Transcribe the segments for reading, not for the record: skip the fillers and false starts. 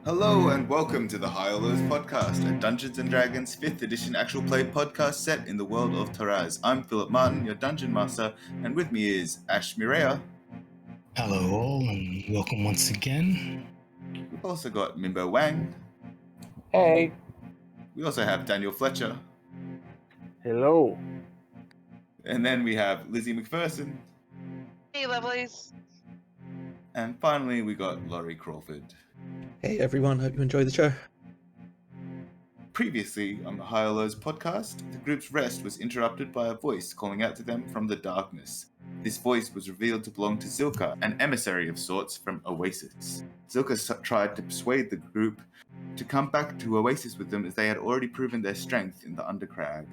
Hello and welcome to the High or Lows podcast, a Dungeons & Dragons 5th edition actual play podcast set in the world of Taraz. I'm Philip Martin, your Dungeon Master, and with me is Meeraiya. Hello all, and welcome once again. We've also got Mimbo Wang. Hey. We also have Daniel Fletcher. Hello. And then we have Lizzie McPherson. Hey, lovelies. And finally, we got Laurie Crawford. Hey everyone, hope you enjoy the show. Previously on the High or Lows podcast, the group's rest was interrupted by a voice calling out to them from the darkness. This voice was revealed to belong to Zilka, an emissary of sorts from Oasis. Zilka tried to persuade the group to come back to Oasis with them as they had already proven their strength in the Undercrag.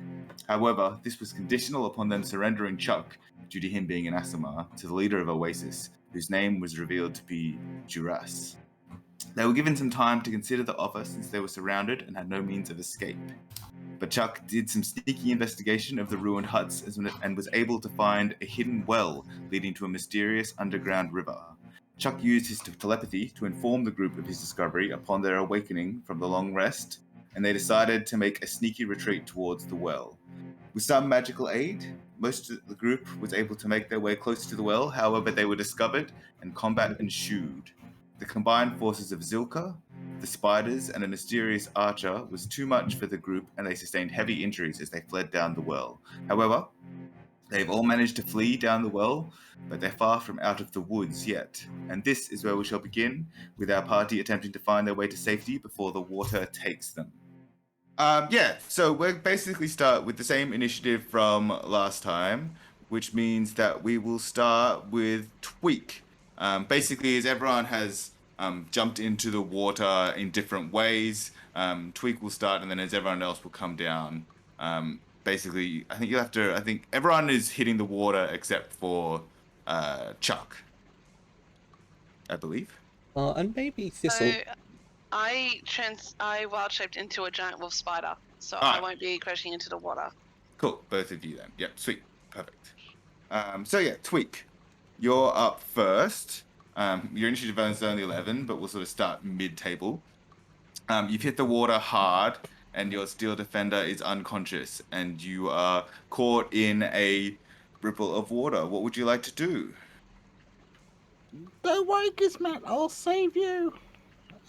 However, this was conditional upon them surrendering Chuck, due to him being an Asimar, to the leader of Oasis, whose name was revealed to be Juras. They were given some time to consider the offer since they were surrounded and had no means of escape. But Chuck did some sneaky investigation of the ruined huts and was able to find a hidden well leading to a mysterious underground river. Chuck used his telepathy to inform the group of his discovery upon their awakening from the long rest, and they decided to make a sneaky retreat towards the well. With some magical aid, most of the group was able to make their way closer to the well. However, they were discovered and combat ensued. The combined forces of Zilka, the spiders, and a mysterious archer was too much for the group, and they sustained heavy injuries as they fled down the well. However, they've all managed to flee down the well, but they're far from out of the woods yet. And this is where we shall begin, with our party attempting to find their way to safety before the water takes them. So we'll basically start with the same initiative from last time, which means that we will start with Tweak. Basically, as everyone has jumped into the water in different ways, Tweak will start, and then as everyone else will come down. Basically, I think everyone is hitting the water except for Chuck, I believe. And maybe Thistle. So, I wild shaped into a giant wolf spider, so Ah. I won't be crashing into the water. Cool, both of you then. Yep, sweet, perfect. Tweak, you're up first. Your initiative is only 11, but we'll sort of start mid-table. You've hit the water hard, and your steel defender is unconscious, and you are caught in a ripple of water. What would you like to do? Don't worry, Gizmat, I'll save you.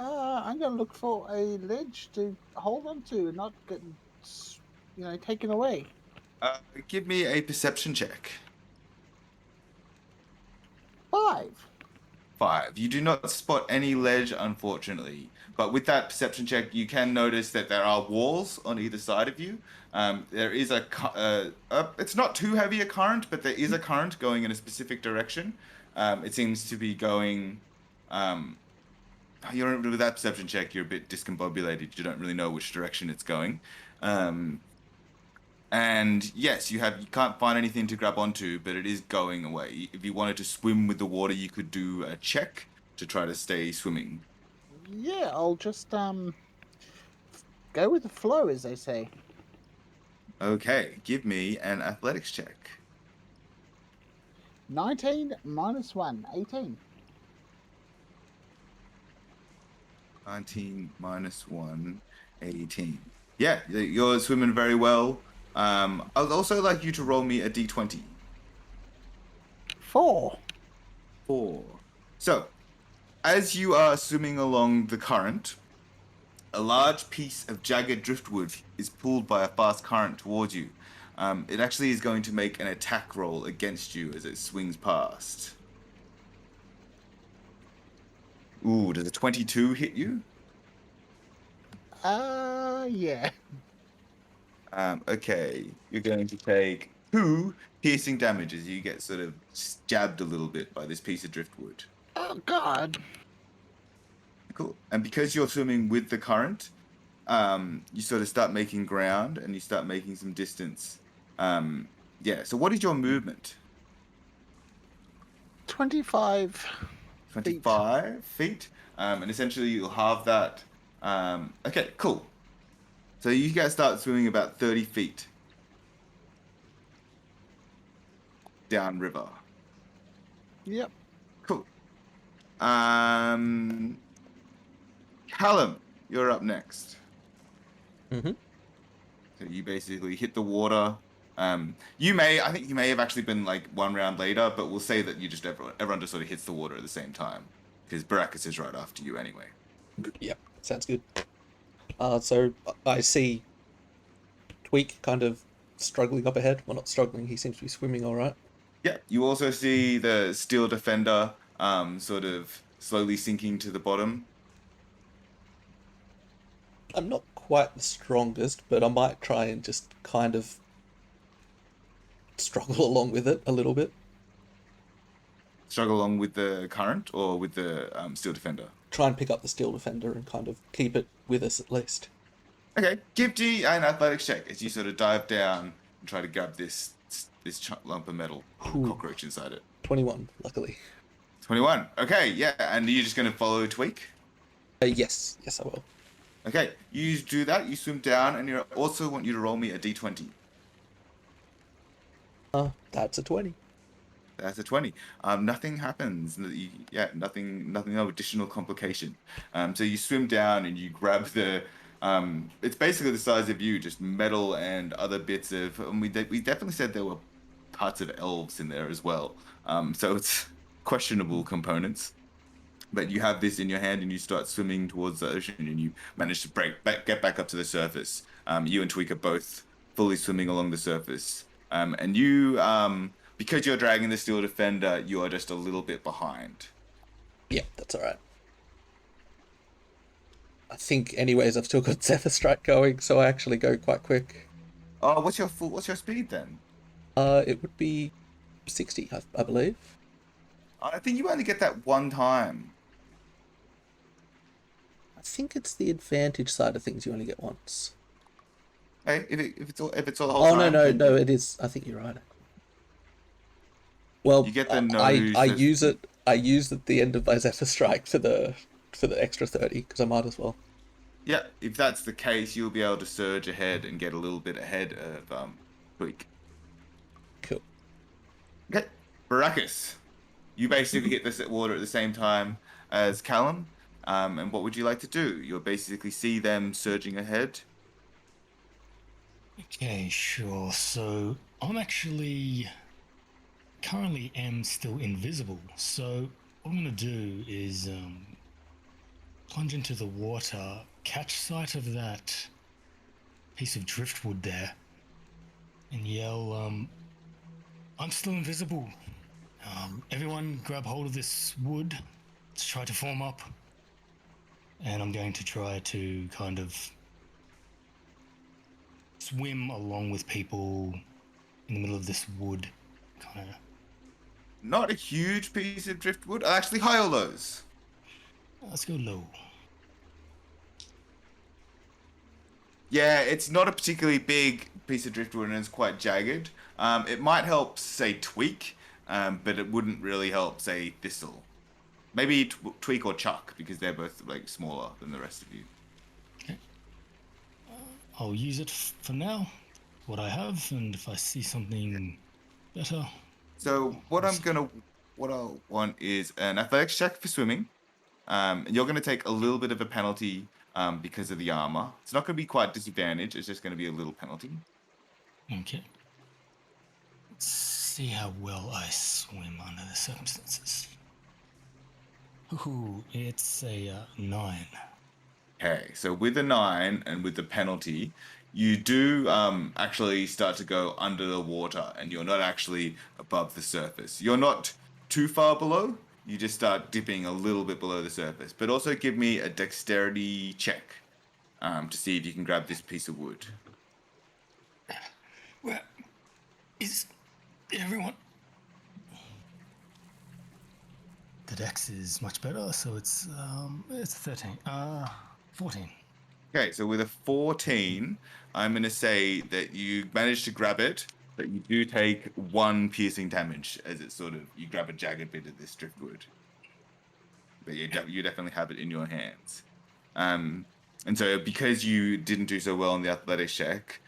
I'm going to look for a ledge to hold on to and not get, taken away. Give me a perception check. 5. 5. You do not spot any ledge, unfortunately. But with that perception check, you can notice that there are walls on either side of you. There is it's not too heavy a current, but there is a current going in a specific direction. It seems to be going... with that perception check, you're a bit discombobulated. You don't really know which direction it's going. And yes, you can't find anything to grab onto, but it is going away. If you wanted to swim with the water, you could do a check to try to stay swimming. Yeah, I'll just go with the flow, as they say. Okay, give me an athletics check. 19 minus 1, 18. 19 minus 1, 18. Yeah, you're swimming very well. I'd also like you to roll me a d20. 4. 4. So, as you are swimming along the current, a large piece of jagged driftwood is pulled by a fast current towards you. It actually is going to make an attack roll against you as it swings past. Ooh, does a 22 hit you? Yeah. Okay, you're going to take 2 piercing damage as you get sort of jabbed a little bit by this piece of driftwood. Oh, God. Cool. And because you're swimming with the current, you sort of start making ground and you start making some distance. So what is your movement? 25. 25 feet. And essentially you'll halve that. Okay, cool. So you guys start swimming about 30 feet down river. Yep. Cool. Callum, you're up next. Mm-hmm. So you basically hit the water. I think you may have actually been like one round later, but we'll say that you just everyone just sort of hits the water at the same time because Baracus is right after you anyway. Yep, sounds good. So I see Tweak kind of struggling up ahead. Well, not struggling. He seems to be swimming all right. Yeah, you also see the steel defender sort of slowly sinking to the bottom. I'm not quite the strongest, but I might try and just kind of struggle along with it a little bit. Struggle along with the current or with the steel defender. Try and pick up the steel defender and kind of keep it with us at least. Okay, give G an athletics check as you sort of dive down and try to grab this lump of metal, Ooh. cockroach inside it. 21, luckily. 21. Okay, yeah, and you're just going to follow Tweak? Yes, I will. Okay, you do that, you swim down, and you also want you to roll me a d20. That's a 20. That's a 20. Nothing happens. Yeah, nothing, no additional complication. So you swim down and you grab the. It's basically the size of you, just metal and other bits of. And we definitely said there were parts of elves in there as well. So it's questionable components. But you have this in your hand and you start swimming towards the ocean and you manage to get back up to the surface. You and Tweak are both fully swimming along the surface. And you, because you're dragging the steel defender, you are just a little bit behind. Yeah, that's all right. I think, anyways, I've still got Zephyr Strike going, so I actually go quite quick. Oh, what's your speed then? It would be 60, I believe. I think you only get that one time. I think it's the advantage side of things you only get once. Hey, if it's all the whole Oh, time. no, it is. I think you're right. Well, You get the I nose. use it. I use at the end of my Zephyr Strike for the extra 30 because I might as well. Yeah, if that's the case, you'll be able to surge ahead and get a little bit ahead of Tweak. Cool. Okay, Baracus, you basically hit this water at the same time as Callum. And what would you like to do? You'll basically see them surging ahead. Okay, sure. So I'm actually currently am still invisible. So what I'm gonna do is plunge into the water, catch sight of that piece of driftwood there, and yell, "I'm still invisible. Everyone, grab hold of this wood. Let's try to form up." And I'm going to try to kind of swim along with people in the middle of this wood, kind of. Not a huge piece of driftwood. Actually, high or lows? Let's go low. Yeah, it's not a particularly big piece of driftwood and it's quite jagged. It might help, say, Tweak, but it wouldn't really help, say, Thistle. Maybe Tweak or Chuck, because they're both like smaller than the rest of you. Okay. I'll use it for now, what I have, and if I see something better. So what I want is an athletics check for swimming. And you're going to take a little bit of a penalty because of the armor. It's not going to be quite disadvantage. It's just going to be a little penalty. Okay. Let's see how well I swim under the circumstances. Ooh, it's a 9. Okay, so with a 9 and with the penalty, you do actually start to go under the water and you're not actually above the surface. You're not too far below. You just start dipping a little bit below the surface. But also give me a dexterity check to see if you can grab this piece of wood. Where is everyone? The dex is much better, so it's 13. 14. Okay, so with a 14, I'm going to say that you managed to grab it, but you do take 1 piercing damage as it sort of, you grab a jagged bit of this driftwood. But you definitely have it in your hands. And so because you didn't do so well on the athletics check,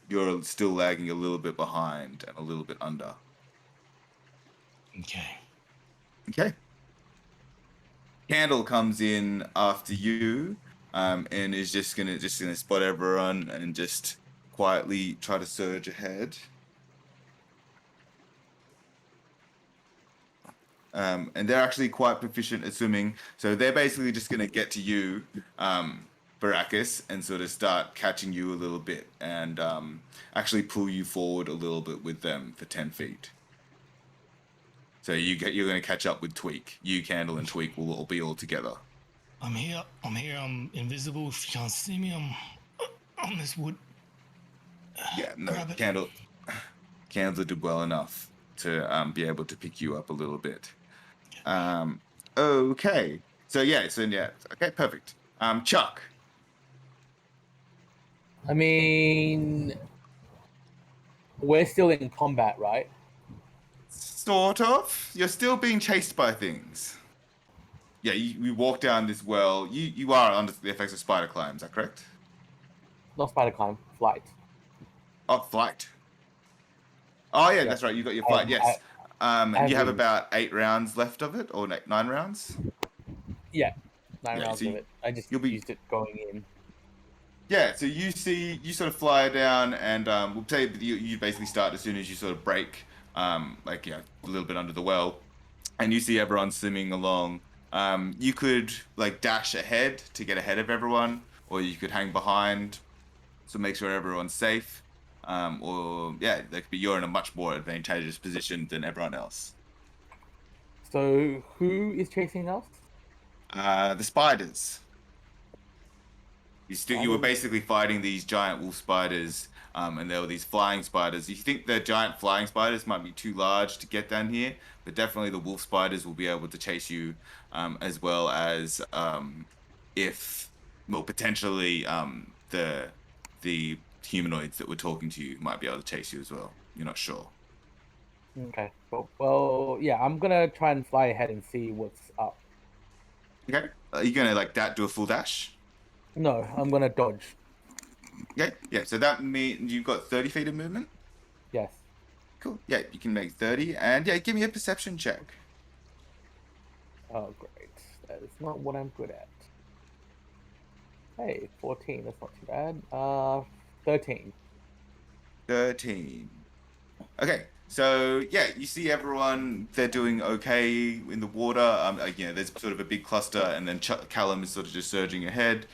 you're still lagging a little bit behind and a little bit under. Okay. Okay. Candle comes in after you, and is just gonna spot everyone and just quietly try to surge ahead. And they're actually quite proficient at swimming, so they're basically just gonna get to you, Baracus, and sort of start catching you a little bit, and actually pull you forward a little bit with them for 10 feet. So you're gonna catch up with Tweak. You, Candle, and Tweak will all be all together. I'm here. I'm invisible. If you can't see me, I'm on this wood. Yeah, no, Grab it. Candle did well enough to be able to pick you up a little bit. Okay. So yeah. Okay, perfect. Chuck. I mean, we're still in combat, right? Sort of. You're still being chased by things. Yeah, you walk down this well. You are under the effects of spider climb. Is that correct? Not spider climb, flight. Oh, flight. Oh yeah, Yeah. that's right. You got your flight. Yes. And you have about 8 rounds left of it, or 9 rounds. Yeah, 9 Yeah, rounds so of it. I just you'll be- used it going in. Yeah, so you sort of fly down, and we'll say you basically start as soon as you sort of break, a little bit under the well, and you see everyone swimming along. You could like dash ahead to get ahead of everyone, or you could hang behind, to make sure everyone's safe. But you're in a much more advantageous position than everyone else. So, who is chasing us? The spiders. You were basically fighting these giant wolf spiders, and there were these flying spiders. You think the giant flying spiders might be too large to get down here, but definitely the wolf spiders will be able to chase you, as well as potentially the humanoids that were talking to you might be able to chase you as well. You're not sure. Okay. Well, yeah, I'm gonna try and fly ahead and see what's up. Okay, are you gonna like that do a full dash? No, I'm gonna dodge. Okay, yeah. So that means you've got 30 feet of movement. Yes. Cool. Yeah, you can make 30, and yeah, give me a perception check. Oh, great. That is not what I'm good at. Hey, 14. That's not too bad. 13. 13. Okay, so yeah, you see everyone, they're doing okay in the water. There's sort of a big cluster, and then Callum is sort of just surging ahead.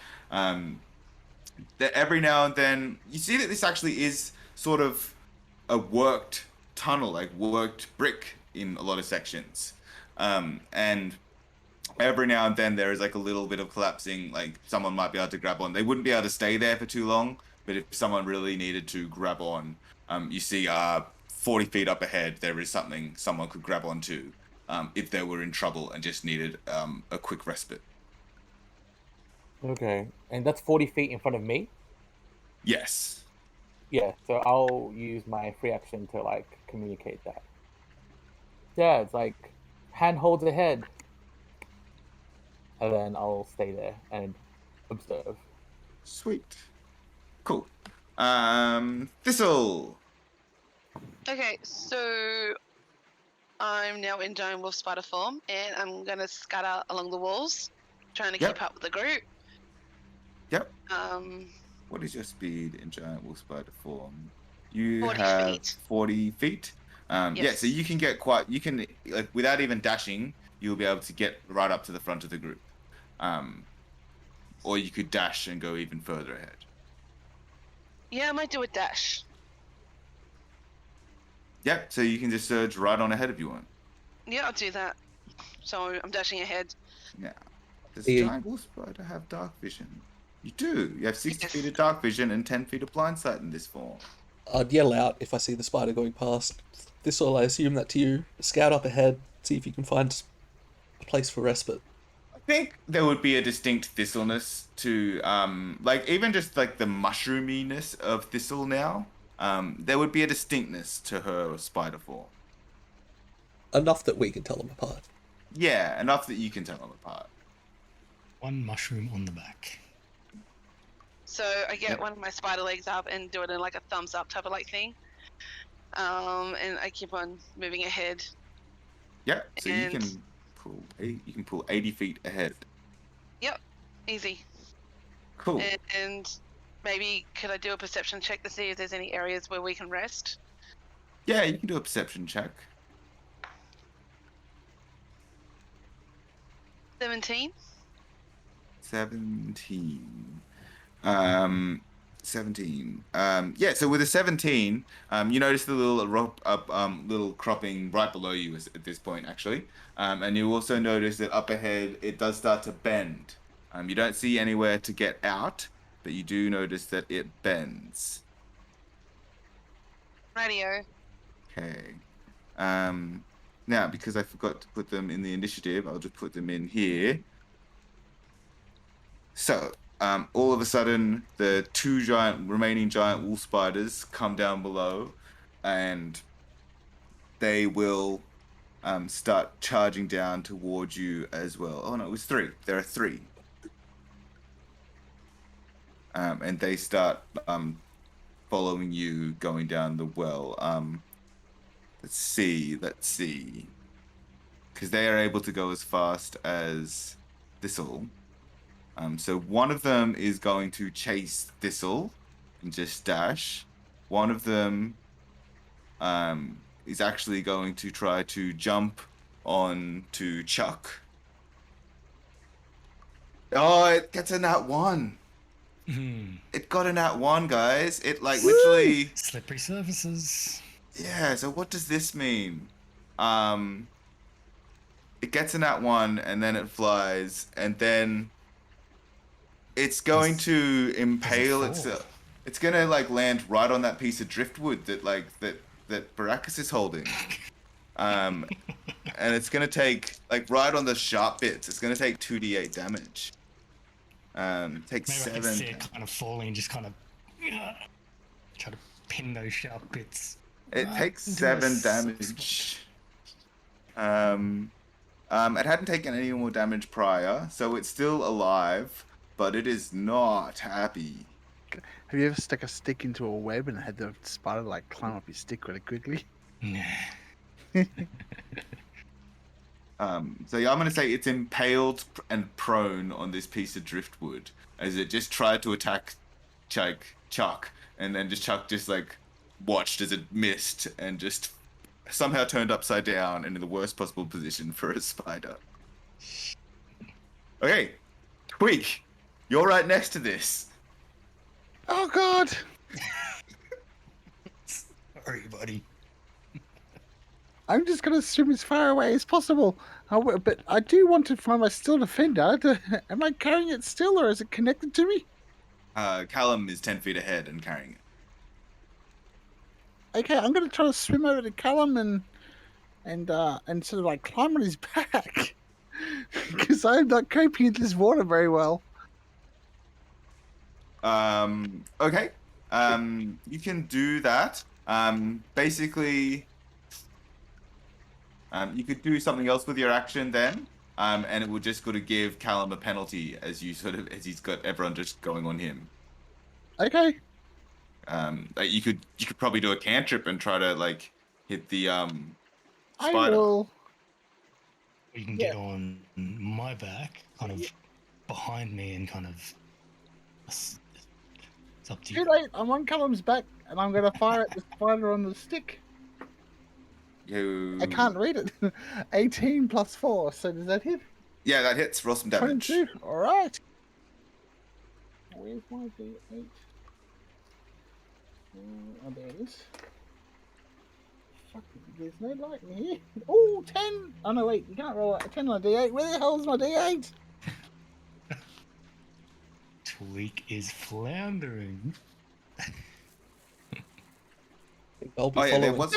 Every now and then, you see that this actually is sort of a worked tunnel, like worked brick in a lot of sections. And every now and then there is like a little bit of collapsing, like someone might be able to grab on. They wouldn't be able to stay there for too long, but if someone really needed to grab on, you see 40 feet up ahead, there is something someone could grab onto if they were in trouble and just needed a quick respite. Okay. And that's 40 feet in front of me? Yes. Yeah, so I'll use my free action to, like, communicate that. Yeah, it's like, hand holds ahead. And then I'll stay there and observe. Sweet. Cool. Thistle. Okay, so I'm now in giant wolf spider form, and I'm gonna scatter along the walls, trying to Yep. keep up with the group. Yep. Um, What is your speed in giant wolf spider form? You 40 have feet. 40 feet. Yeah, Yes. so you can like without even dashing, you'll be able to get right up to the front of the group. Or you could dash and go even further ahead. yeah, I might do a dash. Yep, so you can just surge right on ahead if you want. Yeah, I'll do that. So I'm dashing ahead. Now, does Yeah. giant wolf spider have dark vision? You do. You have 60 Yes. feet of dark vision and 10 feet of blind sight in this form. I'd yell out if I see the spider going past. This all I assume that to you. Scout up ahead, see if you can find a place for respite. I think there would be a distinct thistleness to, like even just like the mushroominess of Thistle now. There would be a distinctness to her spider form. Enough that we can tell them apart. Yeah, enough that you can tell them apart. One mushroom on the back. So I get one of my spider legs up and do it in like a thumbs up type of like thing. And I keep on moving ahead. Yeah, so you And- can You can pull 80 feet ahead. Yep, easy. Cool. And maybe could I do a perception check to see if there's any areas where we can rest? Yeah, you can do a perception check. 17. 17. 17. Yeah, so with a 17, you notice the little cropping right below you at this point, actually. And you also notice that up ahead, it does start to bend. You don't see anywhere to get out, but you do notice that it bends. Radio. Okay. Now, because I forgot to put them in the initiative, I'll just put them in here. So, all of a sudden, the two remaining giant wolf spiders come down below, and they will start charging down towards you as well. Oh no, it was 3. There are 3. And they start following you going down the well. Let's see. Because they are able to go as fast as Thistle. So one of them is going to chase Thistle and just dash. One of them is actually going to try to jump on to Chuck. Oh, it gets a nat 1. It got a nat 1, guys. It literally... Slippery surfaces. Yeah, so what does this mean? It gets a nat 1 and then it flies and then it's going to impale itself. It's gonna land right on that piece of driftwood that Baracus is holding. And it's gonna take right on the sharp bits. It's gonna take 2d8 damage. Take Maybe 7. I can see it kind of falling and just kind of try to pin those sharp bits. It takes 7 damage. It hadn't taken any more damage prior, so it's still alive, but it is not happy. Have you ever stuck a stick into a web and had the spider climb up your stick really quickly? Nah. So yeah, I'm gonna say it's impaled and prone on this piece of driftwood as it just tried to attack Chuck, and then Chuck just watched as it missed and just somehow turned upside down and in the worst possible position for a spider. Okay, Tweak, you're right next to this. Oh God! Sorry, buddy. I'm just going to swim as far away as possible. But I do want to find my still defender. Am I carrying it still, or is it connected to me? Callum is 10 feet ahead and carrying it. Okay, I'm going to try to swim over to Callum and sort of climb on his back because I'm not coping in this water very well. Okay. You can do that. Basically, you could do something else with your action then, and it would just give Callum a penalty as he's got everyone just going on him. Okay. You could probably do a cantrip and try to hit the spider. I will. You can get on my back, kind of behind me, and kind of. It's up to you. Too late. I'm on Callum's back, and I'm going to fire at the spider on the stick. I can't read it. 18 plus 4. So does that hit? Yeah, that hits. Roll some damage. 22. All right. Where's my D8? Oh, there it is. Fuck, there's no light in here. Oh, 10. Oh, no, wait. You can't roll a 10 on a D8. Where the hell's my D8? Tweak is floundering. I'll be Oh yeah, there following. was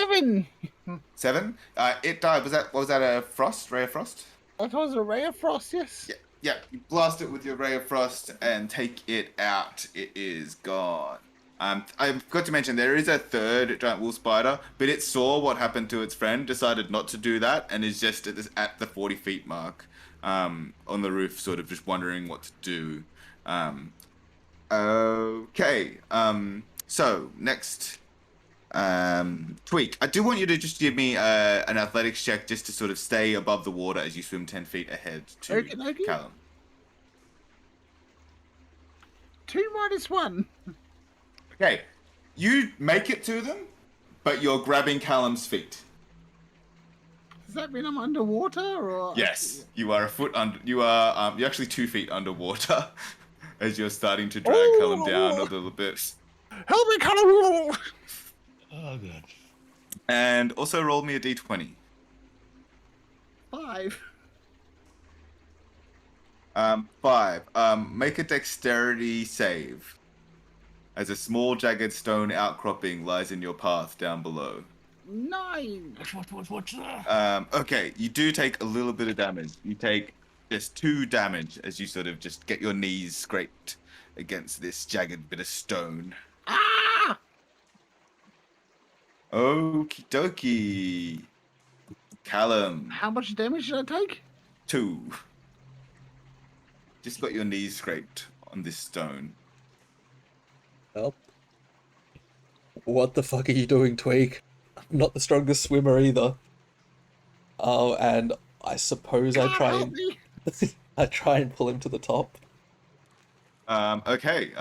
7. 7. It died. Was that a frost? Ray of frost? That was a ray of frost, yes. Yeah. You blast it with your ray of frost and take it out. It is gone. I forgot to mention there is a third giant wolf spider, but it saw what happened to its friend, decided not to do that, and is just at the 40 feet mark on the roof, sort of just wondering what to do. Okay. So next, Tweak. I do want you to just give me an athletics check just to sort of stay above the water as you swim 10 feet ahead to Okey-dokey. Callum. 2 minus 1. Okay, you make it to them, but you're grabbing Callum's feet. Does that mean I'm underwater or? Yes, you are a foot under. You're actually 2 feet underwater as you're starting to drag Oh! Callum down a little bit. Help me, Callum! Oh, good. And also roll me a d20. 5. 5. Make a dexterity save. As a small jagged stone outcropping lies in your path down below. 9. What's that? Okay, you do take a little bit of damage. You take just 2 damage as you sort of just get your knees scraped against this jagged bit of stone. Ah! Okie dokie. Callum, How much damage did I take? 2. Just got your knees scraped on this stone. Help. What the fuck are you doing, Tweak? I'm not the strongest swimmer either. Oh, and I suppose I God, try help and me! I try and pull him to the top. Okay.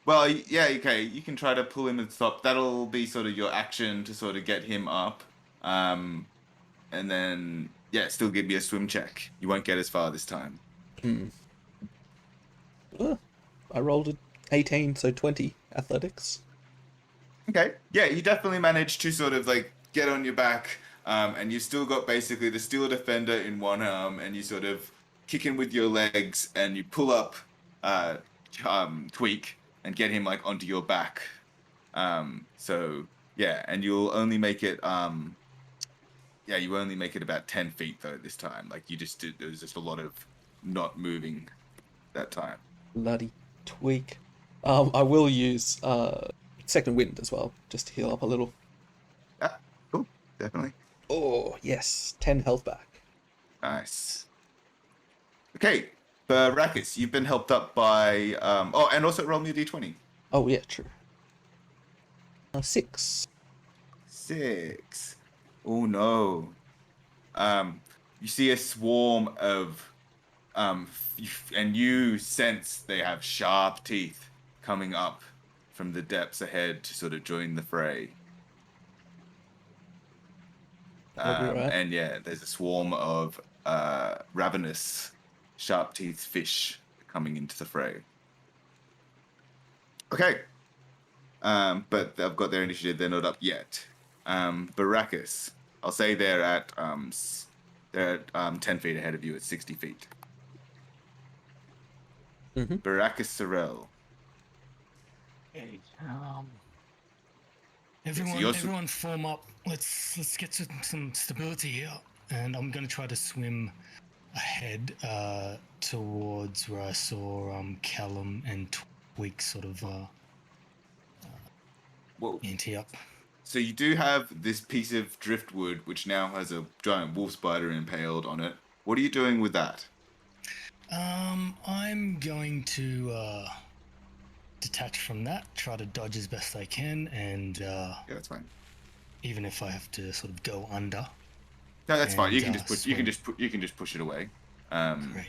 Well, yeah, okay. You can try to pull him to the top. That'll be sort of your action to sort of get him up. And then, yeah, still give me a swim check. You won't get as far this time. I rolled an 18, so 20 athletics. Okay. Yeah, you definitely managed to sort of like get on your back, and you still got basically the steel defender in one arm, and you sort of kick him with your legs, and you pull up Tweak and get him like onto your back. So yeah, and you'll only make it you only make it about 10 feet though this time. Like you just did, there was just a lot of not moving that time. Bloody Tweak. I will use second wind as well, just to heal up a little. Yeah, cool, definitely. Oh, yes. 10 health back. Nice. Okay, Baracus, you've been helped up by oh, and also roll me a d20. Oh, yeah, true. 6. 6. Oh no. You see a swarm of and you sense they have sharp teeth coming up from the depths ahead to sort of join the fray. That'll be right. And yeah, there's a swarm of ravenous, sharp-teethed fish coming into the fray. Okay. But they've got their initiative. They're not up yet. Baracus, I'll say they're at 10 feet ahead of you at 60 feet. Mhm. Baracus Sorrel. Everyone form up. Let's get some stability here. And I'm gonna try to swim ahead towards where I saw Callum and Tweak sort of Whoa. ante up. So you do have this piece of driftwood, which now has a giant wolf spider impaled on it. What are you doing with that? I'm going to detach from that, try to dodge as best I can, and Yeah, that's fine. even if I have to sort of go under. No, that's fine. You can And, just push. swim. You can just push it away. Great. And Leave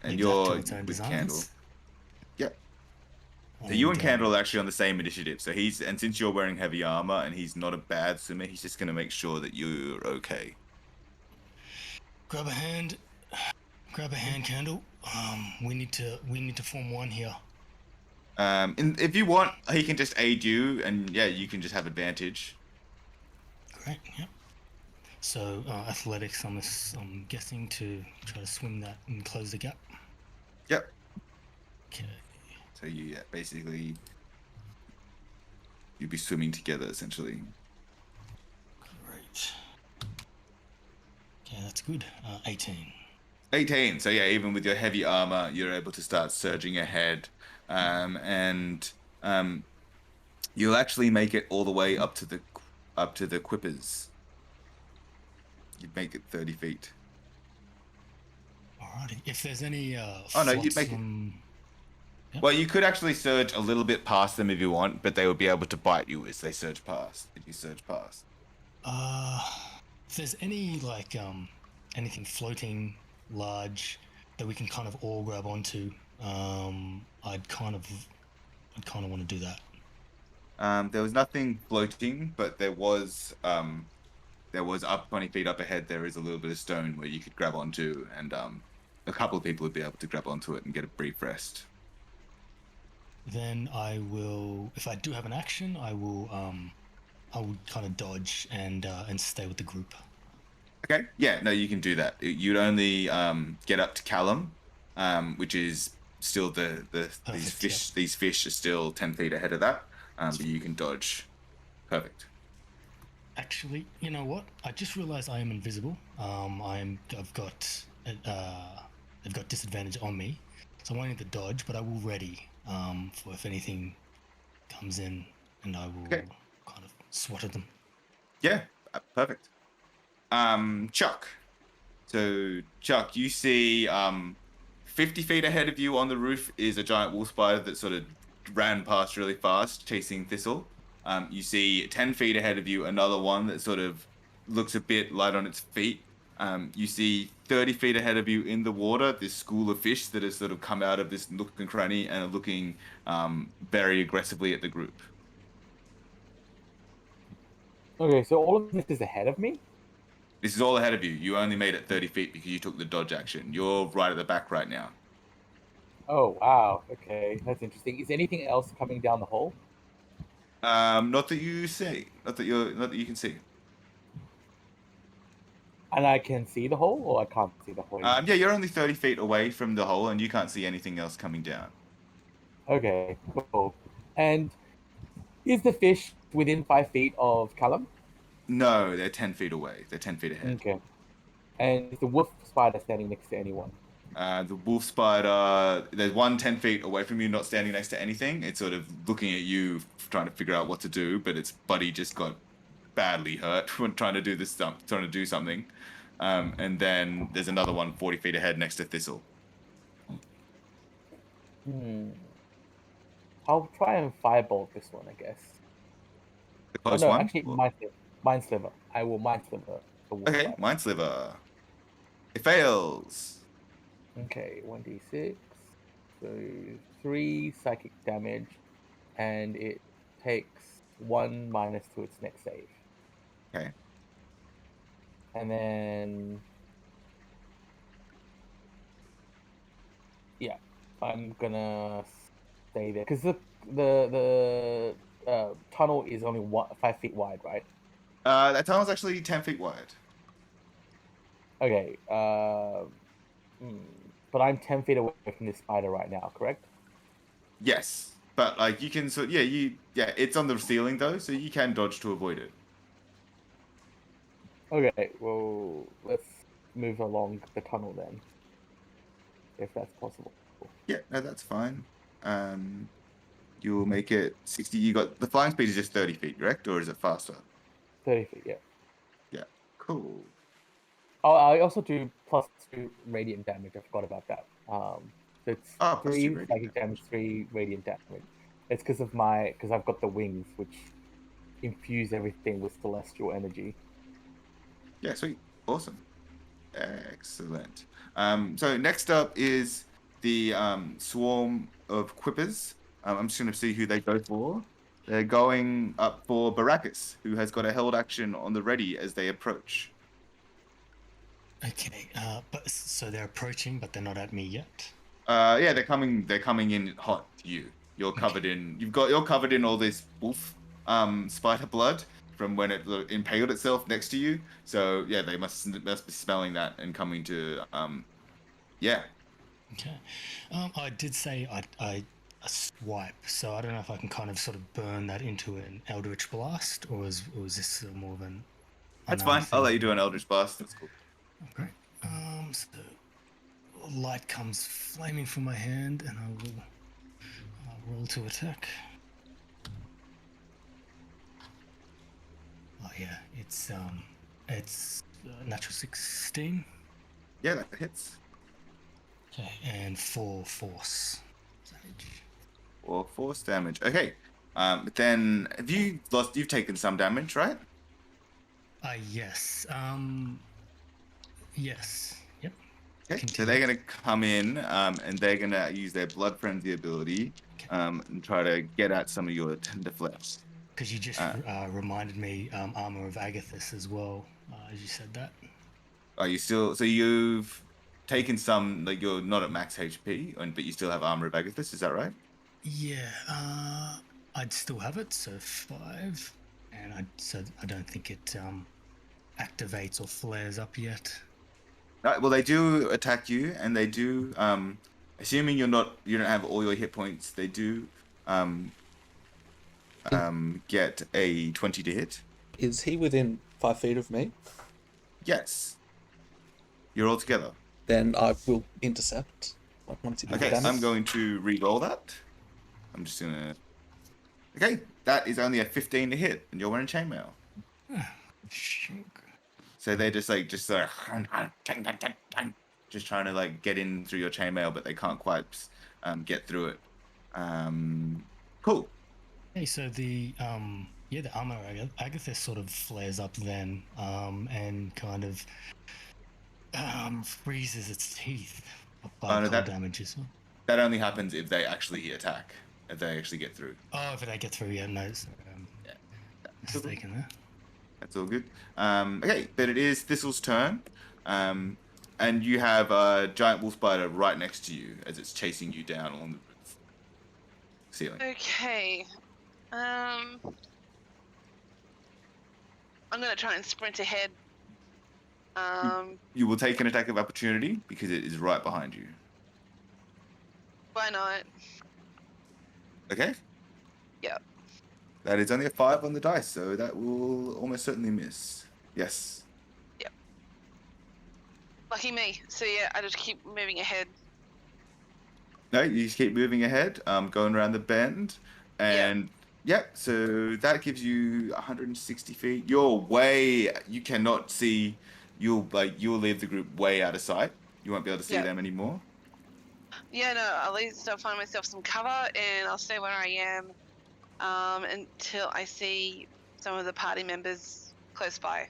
that to you're its own with designs. Candle. Yep. So you and Candle are actually on the same initiative. So since you're wearing heavy armor and he's not a bad swimmer, he's just gonna make sure that you're okay. Grab a hand, Candle. We need to form one here. And if you want, he can just aid you, and yeah, you can just have advantage. Great. Yep. So athletics, I'm guessing to try to swim that and close the gap. Yep. Okay. So basically, you'd be swimming together essentially. Great. Okay, that's good. 18. 18. So yeah, even with your heavy armor, you're able to start surging ahead, and you'll actually make it all the way up to the quippers. You'd make it 30 feet. Alrighty. If there's any Oh, no, you'd make it. Well, you could actually surge a little bit past them if you want, but they would be able to bite you as they surge past. If you surge past. If there's any anything floating large that we can kind of all grab onto, I'd kind of want to do that. There was nothing floating, but there was up 20 feet up ahead. There is a little bit of stone where you could grab onto, and a couple of people would be able to grab onto it and get a brief rest. Then I will, if I do have an action, I will kind of dodge and stay with the group. Okay. Yeah. No, you can do that. You'd only get up to Callum, which is still these fish are still 10 feet ahead of that. But you can dodge. Perfect. Actually, you know what? I just realized I am invisible. I've got disadvantage on me, so I won't need to dodge, but I will ready for if anything comes in, and I will kind of swat at them. Yeah. Perfect. Chuck. So Chuck, you see 50 feet ahead of you on the roof is a giant wolf spider that sort of ran past really fast, chasing Thistle. You see 10 feet ahead of you another one that sort of looks a bit light on its feet. You see 30 feet ahead of you in the water this school of fish that has sort of come out of this nook and cranny and are looking very aggressively at the group. Okay, so all of this is ahead of me? This is all ahead of you. You only made it 30 feet because you took the dodge action. You're right at the back right now. Oh, wow. Okay, that's interesting. Is anything else coming down the hole? Not that you see. Not that you can see. And I can see the hole, or I can't see the hole? Yeah, you're only 30 feet away from the hole, and you can't see anything else coming down. Okay, cool. And is the fish within 5 feet of Callum? No, they're 10 feet away. They're 10 feet ahead. Okay. And is the wolf spider standing next to anyone? The wolf spider, there's one 10 feet away from you, not standing next to anything. It's sort of looking at you, trying to figure out what to do, but its buddy just got badly hurt when trying to do something. And then there's another one 40 feet ahead next to Thistle. I'll try and firebolt this one, I guess. The close no, one? actually, Mind Sliver. I will Mind Sliver the wolf Okay, spider. Mind Sliver. It fails. Okay, 1d6. So 3 psychic damage, and it takes 1 minus to its next save. Okay. And then, yeah, I'm gonna stay there because the tunnel is only 5 feet wide, right? That tunnel's actually 10 feet wide. Okay. But I'm 10 feet away from this spider right now, correct? Yes, but like you can it's on the ceiling though, so you can dodge to avoid it. Okay, well, let's move along the tunnel then, if that's possible. Yeah, no, that's fine. You'll make it 60. You got the flying speed is just 30 feet, correct, or is it faster? 30 feet, yeah. Yeah, cool. Oh, I also do +2 radiant damage. I forgot about that. So it's +2 3 radiant psychic damage, 3 radiant damage. It's because I've got the wings, which infuse everything with celestial energy. Yeah, sweet, awesome, excellent. So next up is the swarm of quippers. I'm just going to see who they go for. They're going up for Baracus, who has got a held action on the ready as they approach. Okay, but so they're approaching, but they're not at me yet. Yeah, they're coming in hot to you. You're covered in all this wolf spider blood from when it impaled itself next to you. So yeah, they must be smelling that and coming to yeah. Okay. I did say I swipe, so I don't know if I can kind of sort of burn that into an Eldritch Blast, or was this more of an... That's fine. I'll let you do an Eldritch Blast. That's cool. Okay. So light comes flaming from my hand, and I'll roll to attack. Oh yeah, it's natural 16. Yeah, that hits. Okay, and 4 force damage. or force damage. Okay. Then you've taken some damage, right? Yes. Yes. Yep. Okay. So Continue. they're gonna come in, and they're gonna use their blood frenzy ability, and try to get at some of your tender flesh. Because you just reminded me armor of Agathis as well, as you said that. Are you still? So you've taken some, like you're not at max HP, but you still have armor of Agathis. Is that right? Yeah. I'd still have it, so 5, and I don't think it activates or flares up yet. Right, well, they do attack you, and they do. Assuming you don't have all your hit points, they do get a 20 to hit. Is he within 5 feet of me? Yes, you're all together. Then I will intercept. Once he does Okay, damage. I'm going to re-roll that. I'm just gonna. Okay, that is only a 15 to hit, and you're wearing chainmail. So they're just trying to like get in through your chainmail, but they can't quite get through it. Cool. Okay, so the armor of Agathis sort of flares up then, and kind of freezes its teeth by no, cold damage as well. That only happens if they actually attack. If they actually get through. Oh, if they get through, yeah, no, so, mistaken there. That's all good. Okay, but it is Thistle's turn. And you have a giant wolf spider right next to you as it's chasing you down along the ceiling. Okay. I'm gonna try and sprint ahead. You will take an attack of opportunity because it is right behind you. Why not? Okay? Yep. That is only a 5 on the dice, so that will almost certainly miss. Yes. Yep. Lucky me. So yeah, I just keep moving ahead. No, you just keep moving ahead, going around the bend, and so that gives you 160 feet. You cannot see. You'll leave the group way out of sight. You won't be able to see them anymore. Yeah, no, at least I'll find myself some cover and I'll stay where I am until I see some of the party members close by.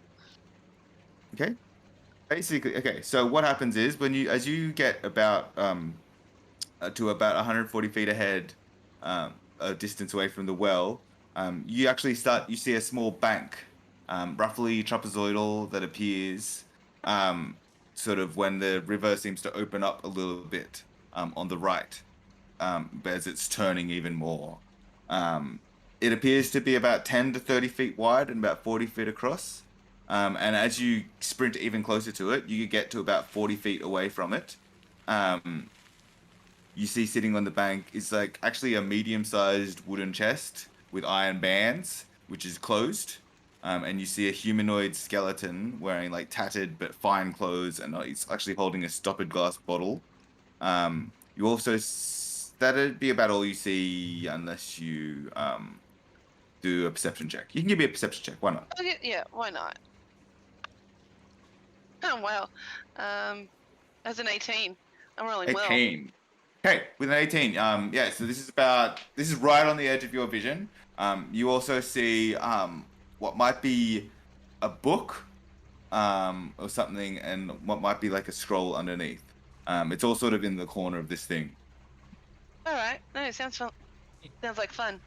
Okay. Basically, okay. So what happens is as you get about to about 140 feet ahead, a distance away from the well, you actually you see a small bank, roughly trapezoidal, that appears sort of when the river seems to open up a little bit on the right, as it's turning even more. It appears to be about 10 to 30 feet wide and about 40 feet across. And as you sprint even closer to it, you get to about 40 feet away from it. You see sitting on the bank is like actually a medium-sized wooden chest with iron bands, which is closed. And you see a humanoid skeleton wearing like tattered but fine clothes, and he's actually holding a stoppered glass bottle. You also that'd be about all you see unless you do a perception check. You can give me a perception check. Why not? Okay, yeah, why not? Oh wow. As an 18, I'm rolling 18. Okay, with an 18, yeah. So this is right on the edge of your vision. You also see what might be a book, or something, and what might be like a scroll underneath. It's all sort of in the corner of this thing. All right. No, it sounds fun. Sounds like fun.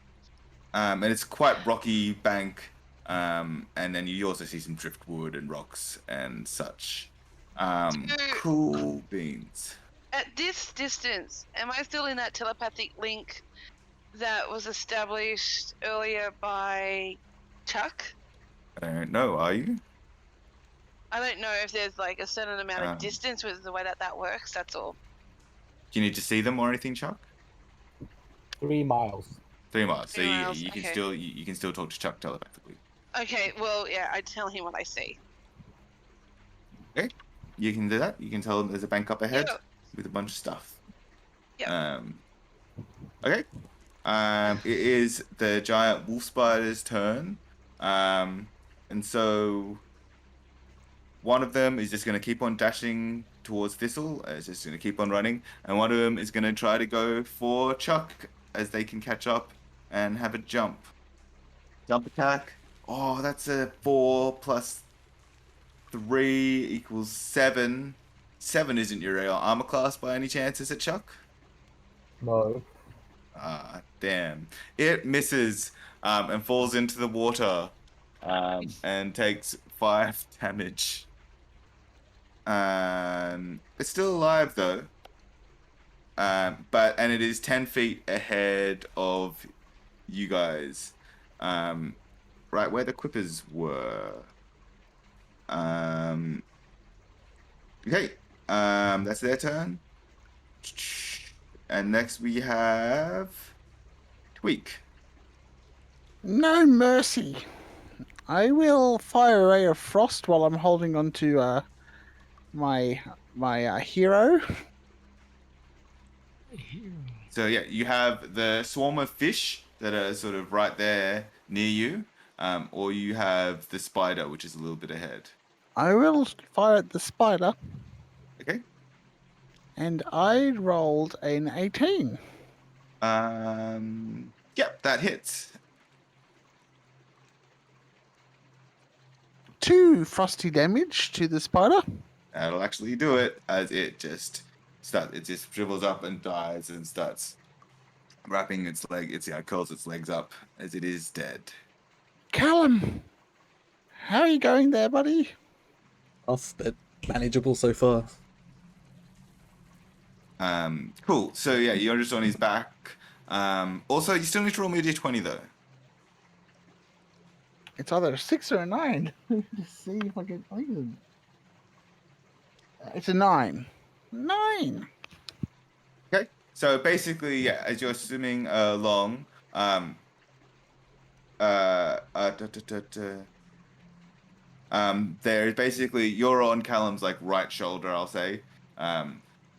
And it's quite rocky bank. And then you also see some driftwood and rocks and such. Cool beans. At this distance, am I still in that telepathic link that was established earlier by Chuck? I don't know, are you? I don't know if there's like a certain amount of distance with the way that works, that's all. Do you need to see them or anything, Chuck? 3 miles. 3 miles. So 3 miles, you can okay. still you can still talk to Chuck telepathically. Okay, well, yeah, I tell him what I see. Okay, you can do that. You can tell them there's a bank up ahead Yeah. with a bunch of stuff. Yeah. Okay. It is the giant wolf spider's turn. And so one of them is just going to keep on dashing towards Thistle. It's just going to keep on running. And one of them is going to try to go for Chuck as they can catch up and have a jump. Jump attack. Oh, that's a 4 plus 3 equals 7. 7 isn't your real armor class by any chance, is it, Chuck? No. Ah, damn. It misses and falls into the water and takes 5 damage. It's still alive, though. And it is 10 feet ahead of you guys. Right where the quippers were. Okay. That's their turn. And next we have Tweak. No mercy. I will fire a ray of frost while I'm holding on to my hero. So yeah, you have the swarm of fish that are sort of right there near you, or you have the spider, which is a little bit ahead. I will fire at the spider, Okay. and I rolled an 18. Yep, that hits. 2 frosty damage to the spider. That'll actually do it, as it just shrivels up and dies and starts wrapping its curls its legs up as it is dead. Callum, how are you going there, buddy? Off, but manageable so far. Cool. So yeah, you're just on his back. Also, you still need to roll me a d20 though. It's either a 6 or a 9. Just see if I can. It's a 9. 9. Okay. So basically, yeah, as you're swimming along, there's basically you're on Callum's like right shoulder, I'll say,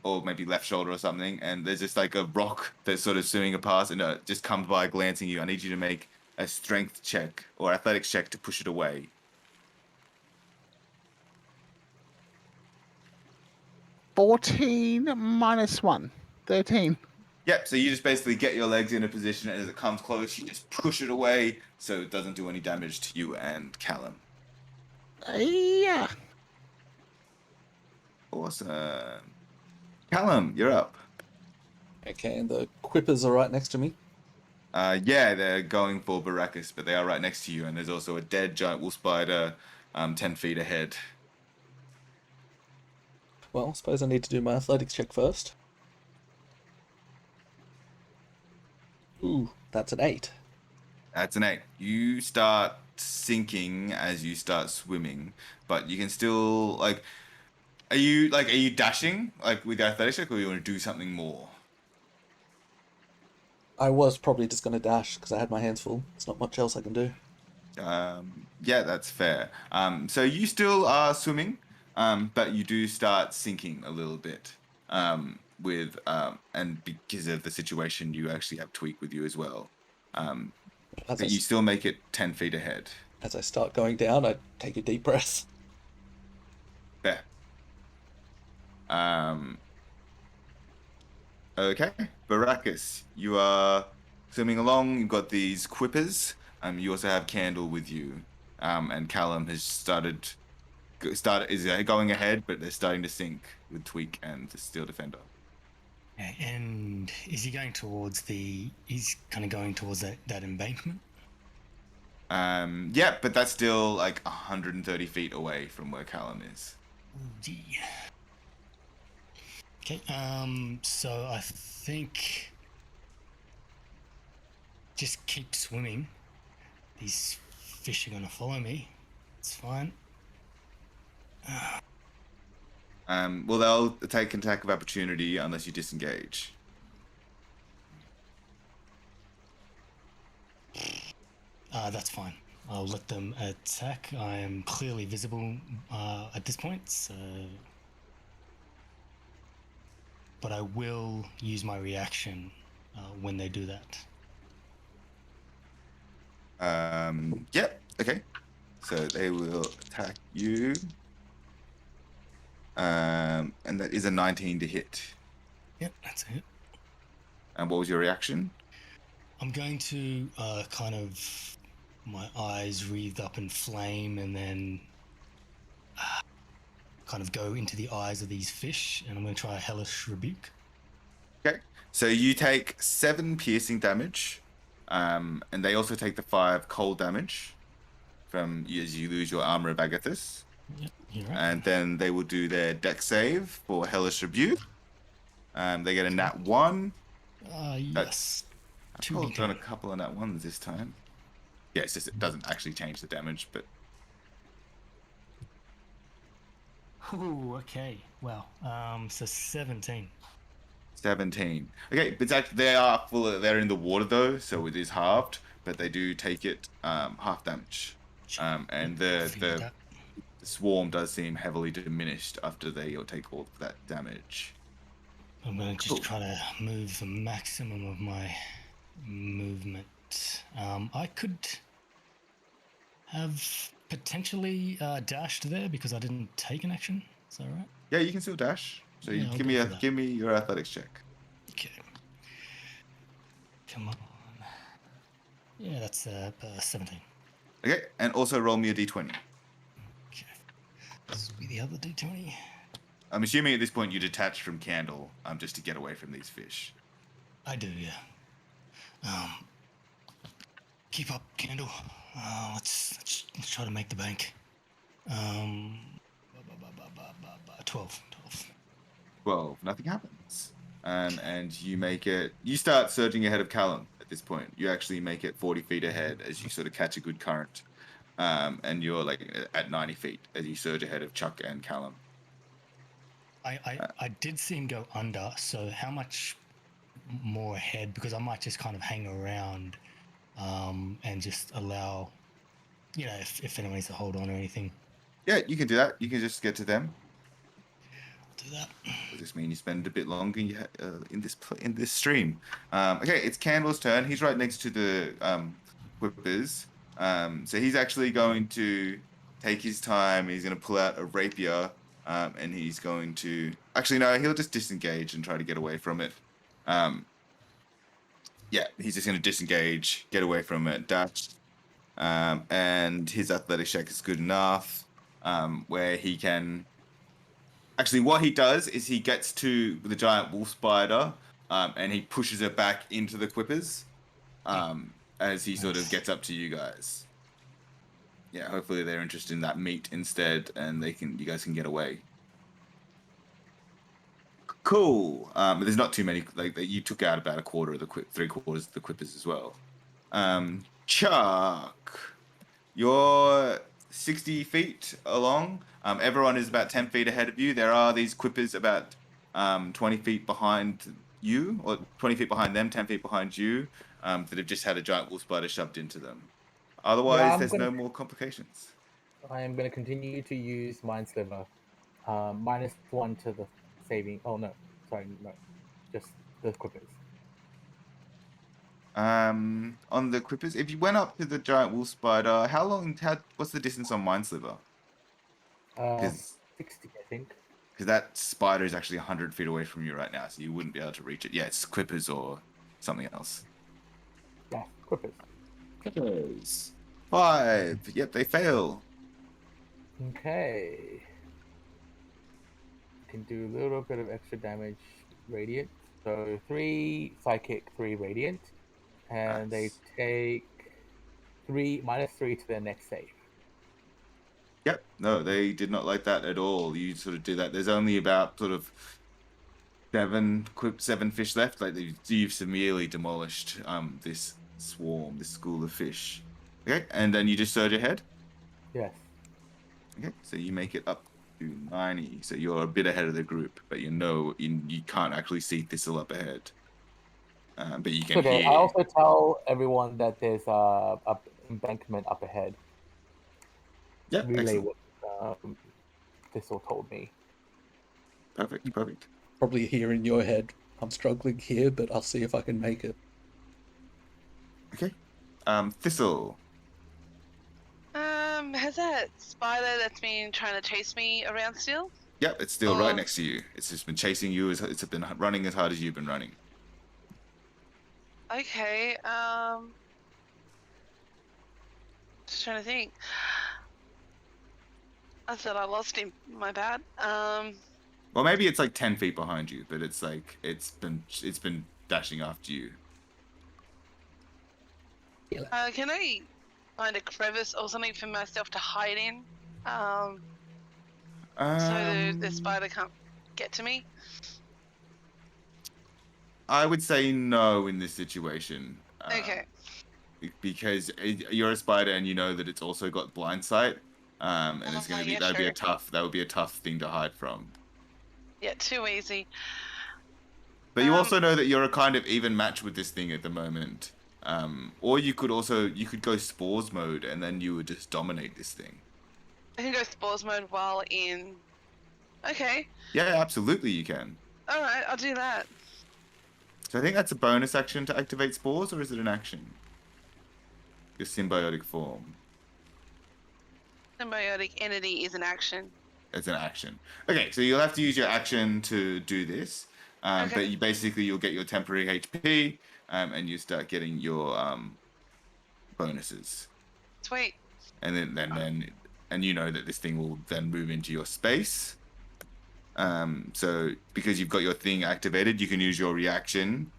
or maybe left shoulder or something, and there's just like a rock that's sort of swimming past, and it just comes by, glancing you. I need you to make a strength check or athletics check to push it away. 14 minus 1. 13. Yep, so you just basically get your legs in a position, and as it comes close, you just push it away so it doesn't do any damage to you and Callum. Yeah. Awesome. Callum, you're up. Okay, the quippers are right next to me. Yeah, they're going for Baracus, but they are right next to you, and there's also a dead giant wolf spider 10 feet ahead. Well, I suppose I need to do my athletics check first. Ooh, that's an 8. That's an 8. You start sinking as you start swimming, but you can still, like, are you dashing, like, with the athletics check, or you want to do something more? I was probably just going to dash because I had my hands full. There's not much else I can do. Yeah, that's fair. So you still are swimming, but you do start sinking a little bit. And because of the situation, you actually have Tweak with you as well. But you still make it 10 feet ahead. As I start going down, I take a deep breath. Fair. Okay, Baracus, you are swimming along. You've got these quippers. You also have Candle with you. And Callum has is going ahead, but they're starting to sink with Tweak and the Steel Defender. Yeah, and is he going towards he's kind of going towards that embankment? Yeah, but that's still like 130 feet away from where Callum is. Ooh, gee. Okay, so I think just keep swimming. These fish are gonna follow me. It's fine. Well, they'll take an attack of opportunity unless you disengage. That's fine. I'll let them attack. I am clearly visible at this point, so... But I will use my reaction when they do that. Yep, okay. So they will attack you. And that is a 19 to hit. Yep, that's it. And what was your reaction? I'm going to kind of my eyes wreathed up in flame, and then kind of go into the eyes of these fish, and I'm going to try a hellish rebuke. Okay. So you take 7 piercing damage, and they also take the 5 cold damage from as you lose your armor of Agathis. Yep, you're right. And then they will do their deck save for hellish rebuke. They get a nat 1. Yes. I've probably 2d10. done a couple of nat 1s this time. Yeah, it's just it doesn't actually change the damage, but Ooh, okay. Wow. So 17. 17. Okay, but it's actually, they're in the water though, so it is halved, but they do take it half damage. And Figured that. the swarm does seem heavily diminished after they take all of that damage. I'm going to just Cool. try to move the maximum of my movement. I could have potentially dashed there because I didn't take an action. Is that right? Yeah, you can still dash. So Yeah, you I'll give go for that. give me your athletics check. Okay. Come on. Yeah, that's 17. Okay, and also roll me a d20. Okay. This will be the other d20. I'm assuming at this point you detached from Candle, just to get away from these fish. I do, yeah. Keep up, Candle. Let's try to make the bank. 12. 12, nothing happens. And you make it. You start surging ahead of Callum at this point. You actually make it 40 feet ahead as you sort of catch a good current. And you're like at 90 feet as you surge ahead of Chuck and Callum. I did see him go under, so how much more ahead? Because I might just kind of hang around and just allow, if anyone needs to hold on or anything. Yeah, you can do that. You can just get to them. I'll do that. Does this mean you spend a bit longer in this stream? Okay, it's Candle's turn. He's right next to the whippers. So he's actually going to take his time. He's going to pull out a rapier, and he's going to actually no. He'll just disengage and try to get away from it. Yeah, he's just going to disengage, get away from it, dash, and his athletic check is good enough, where he can. Actually, what he does is he gets to the giant wolf spider, and he pushes it back into the quippers, as he sort of Nice. gets up to you guys. Yeah, hopefully they're interested in that meat instead, and you guys can get away. Cool. There's not too many. Like you took out about a quarter of the 3/4 of the quippers as well. Chuck, you're 60 feet along. Everyone is about 10 feet ahead of you. There are these quippers about 20 feet behind you, or 20 feet behind them, 10 feet behind you, that have just had a giant wolf spider shoved into them. Otherwise, there's no more complications. I am going to continue to use Mind Sliver. -1 to the saving. Oh, no. Sorry, no. Just the quippers. On the quippers, if you went up to the giant wolf spider, what's the distance on Mind Sliver? 60, I think. Because that spider is actually 100 feet away from you right now, so you wouldn't be able to reach it. Yeah, it's quippers or something else. Yeah, quippers. Quippers. 5. Yep, they fail. Okay. Can do a little bit of extra damage radiant. So 3 psychic, 3 radiant. And Nice. they take -3 to their next save. Yep. No, they did not like that at all. You sort of do that. There's only about sort of 7 fish left. Like you've severely demolished this swarm, this school of fish. Okay, and then you just surge ahead. Yes. Okay, so you make it up to 90. So you're a bit ahead of the group, but you can't actually see Thistle up ahead. But you can Okay, hear. I also tell everyone that there's a embankment up ahead. Yep, Relay excellent. what Thistle told me. Perfect, perfect. Probably hear in your head, I'm struggling here, but I'll see if I can make it. Okay. Thistle. Has that spider that's been trying to chase me around still? Yep, it's still right next to you. It's just been chasing you. It's been running as hard as you've been running. Okay. Just trying to think. I thought I lost him. My bad. Well, maybe it's like 10 feet behind you, but it's like it's been dashing after you. Can I find a crevice or something for myself to hide in? So the spider can't get to me. I would say no in this situation. Okay. Because you're a spider and you know that it's also got blind sight. And it's going to be Yeah, that would be a true. tough thing to hide from. Yeah, too easy. But you also know that you're a kind of even match with this thing at the moment. Or you could go spores mode and then you would just dominate this thing. I can go spores mode while in. Okay. Yeah, absolutely you can. All right, I'll do that. So I think that's a bonus action to activate spores, or is it an action? Your symbiotic form. Symbiotic entity is an action. It's an action. Okay, so you'll have to use your action to do this. Okay. But you'll get your temporary HP, and you start getting your bonuses. Sweet. And then you know that this thing will then move into your space. So because you've got your thing activated, you can use your reaction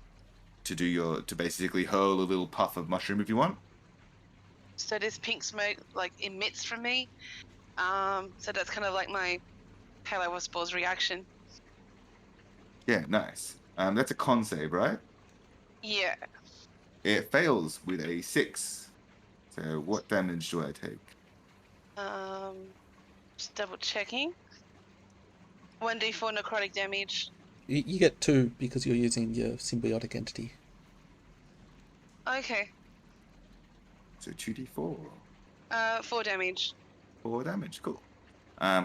to basically hurl a little puff of mushroom if you want. So this pink smoke like emits from me. So that's kind of like my Halo of Spores reaction. Yeah, nice. That's a con save, right? Yeah. It fails with a 6. So what damage do I take? Just double checking. 1d4 necrotic damage. You get 2 because you're using your symbiotic entity. Okay. So 2d4. 4 damage. 4 damage, cool.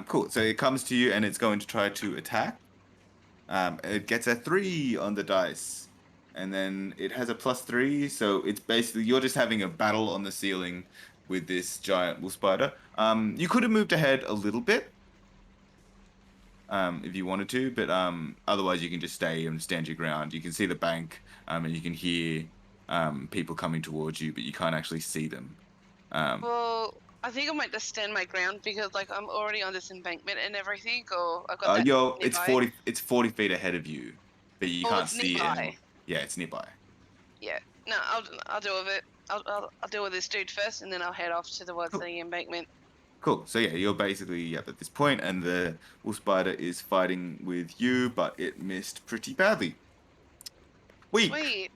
Cool. So it comes to you and it's going to try to attack. It gets a 3 on the dice. And then it has a +3, so it's basically you're just having a battle on the ceiling with this giant wolf spider. You could have moved ahead a little bit, if you wanted to, but otherwise you can just stay and stand your ground. You can see the bank, and you can hear people coming towards you, but you can't actually see them. Well, I think I might just stand my ground because like I'm already on this embankment and everything, or I've got that nearby. It's 40 feet ahead of you, but you can't It's see it nearby. anymore. Yeah, it's nearby. Yeah. No, I'll deal with it. I'll deal with this dude first, and then I'll head off towards the embankment. Cool. So yeah, you're basically at this point, and the wolf spider is fighting with you, but it missed pretty badly. Sweet.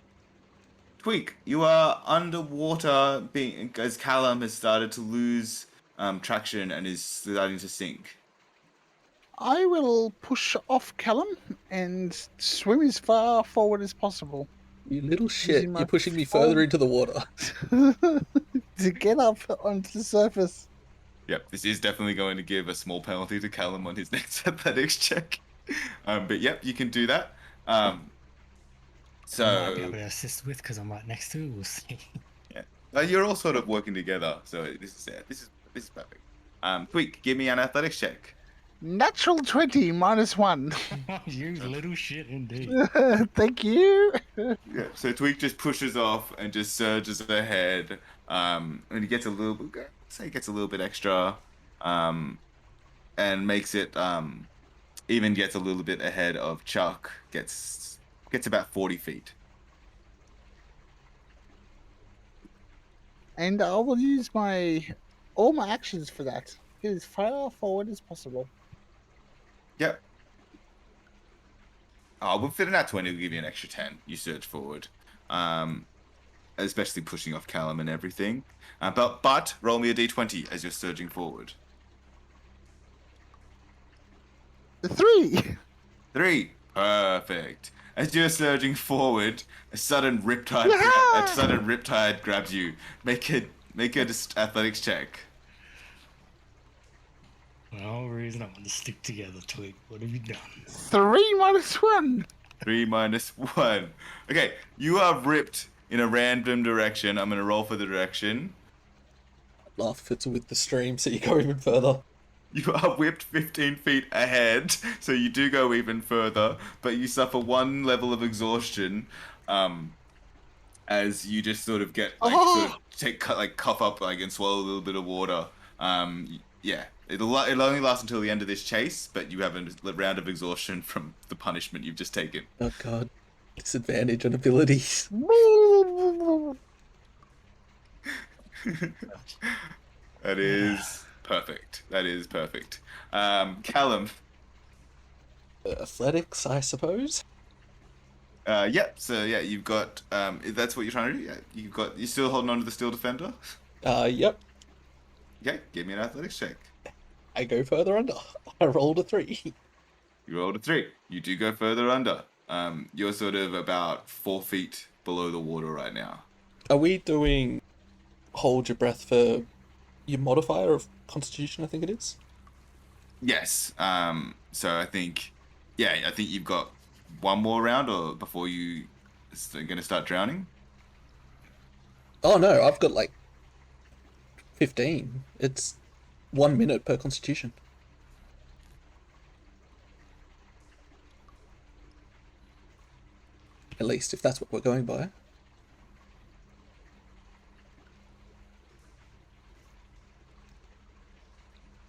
Tweak, you are underwater, as Callum has started to lose traction and is starting to sink. I will push off Callum and swim as far forward as possible. You little shit, Using my you're pushing me further into the water. to get up onto the surface. Yep, this is definitely going to give a small penalty to Callum on his next athletics check. But yep, you can do that. So I might be able to assist with because I'm right next to it. We'll see. Yeah, you're all sort of working together, so this is perfect. Tweak, give me an athletics check. Natural 20 -1. You little shit indeed. Thank you. Yeah, so Tweak just pushes off and just surges ahead. And he gets a little bit extra, and makes it even gets a little bit ahead of Chuck. Gets about 40 feet. And I will use all my actions for that. Get as far forward as possible. Yep. Oh, we'll fit in that 20. We'll give you an extra 10. You surge forward. Especially pushing off Callum and everything. But roll me a d20 as you're surging forward. 3. 3. Perfect. As you're surging forward, a sudden riptide grabs you. Make a athletics check. No reason I want to stick together, Twig. What have you done? 3 -1. 3 -1. Okay, you are ripped in a random direction. I'm going to roll for the direction. Laugh if it's with the stream, so you go even further. You are whipped 15 feet ahead, so you do go even further, but you suffer 1 level of exhaustion. as you just sort of get cough up and swallow a little bit of water. Yeah, it'll only last until the end of this chase, but you have a round of exhaustion from the punishment you've just taken. Oh god. Disadvantage on abilities. That is perfect. That is perfect. Callum. Athletics, I suppose. Yep. So yeah, you've got. If that's what you're trying to do. Yeah, you're still holding on to the steel defender. Yep. Okay, give me an athletics check. I go further under. I rolled a 3. You rolled a 3. You do go further under. You're sort of about 4 feet below the water right now. Are we doing hold your breath for your modifier of Constitution, I think it is? Yes. So I think you've got one more round, or before you are going to start drowning. Oh no, I've got like 15. It's 1 minute per Constitution. At least, if that's what we're going by.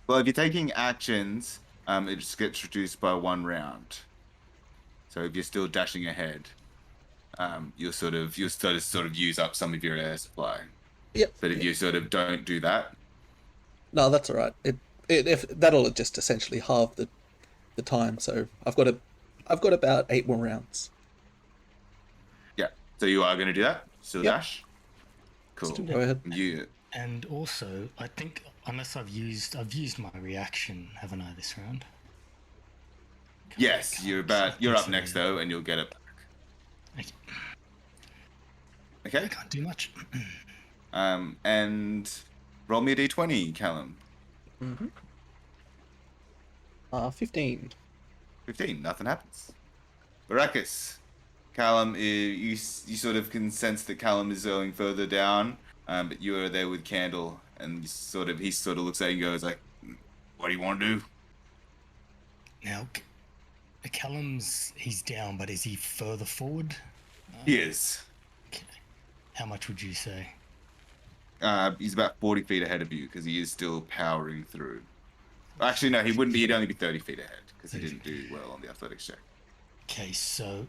Well, if you're taking actions, it just gets reduced by 1 round. So if you're still dashing ahead, you'll sort of use up some of your air supply. Yep. But if you sort of don't do that, no, that's all right. If that'll just essentially halve the time. So I've got about 8 more rounds. yeah. So you are going to do that. Still Yep. dash. Cool. Still go ahead. You. And also, I think unless I've used my reaction, haven't I, this round? Yes, you're up next though, and you'll get it back. Okay. I Okay. can't do much. And roll me a d20, Callum. 15. 15. Nothing happens. Baracus. Callum, you sort of can sense that Callum is going further down, but you are there with Candle, and he sort of looks at you and goes like, "What do you want to do?" Now, Callum's he's down, but is he further forward? He is. Okay. How much would you say? He's about 40 feet ahead of you because he is still powering through. Actually, no, he wouldn't be. He'd only be 30 feet ahead because he didn't do well on the athletics check. Okay, so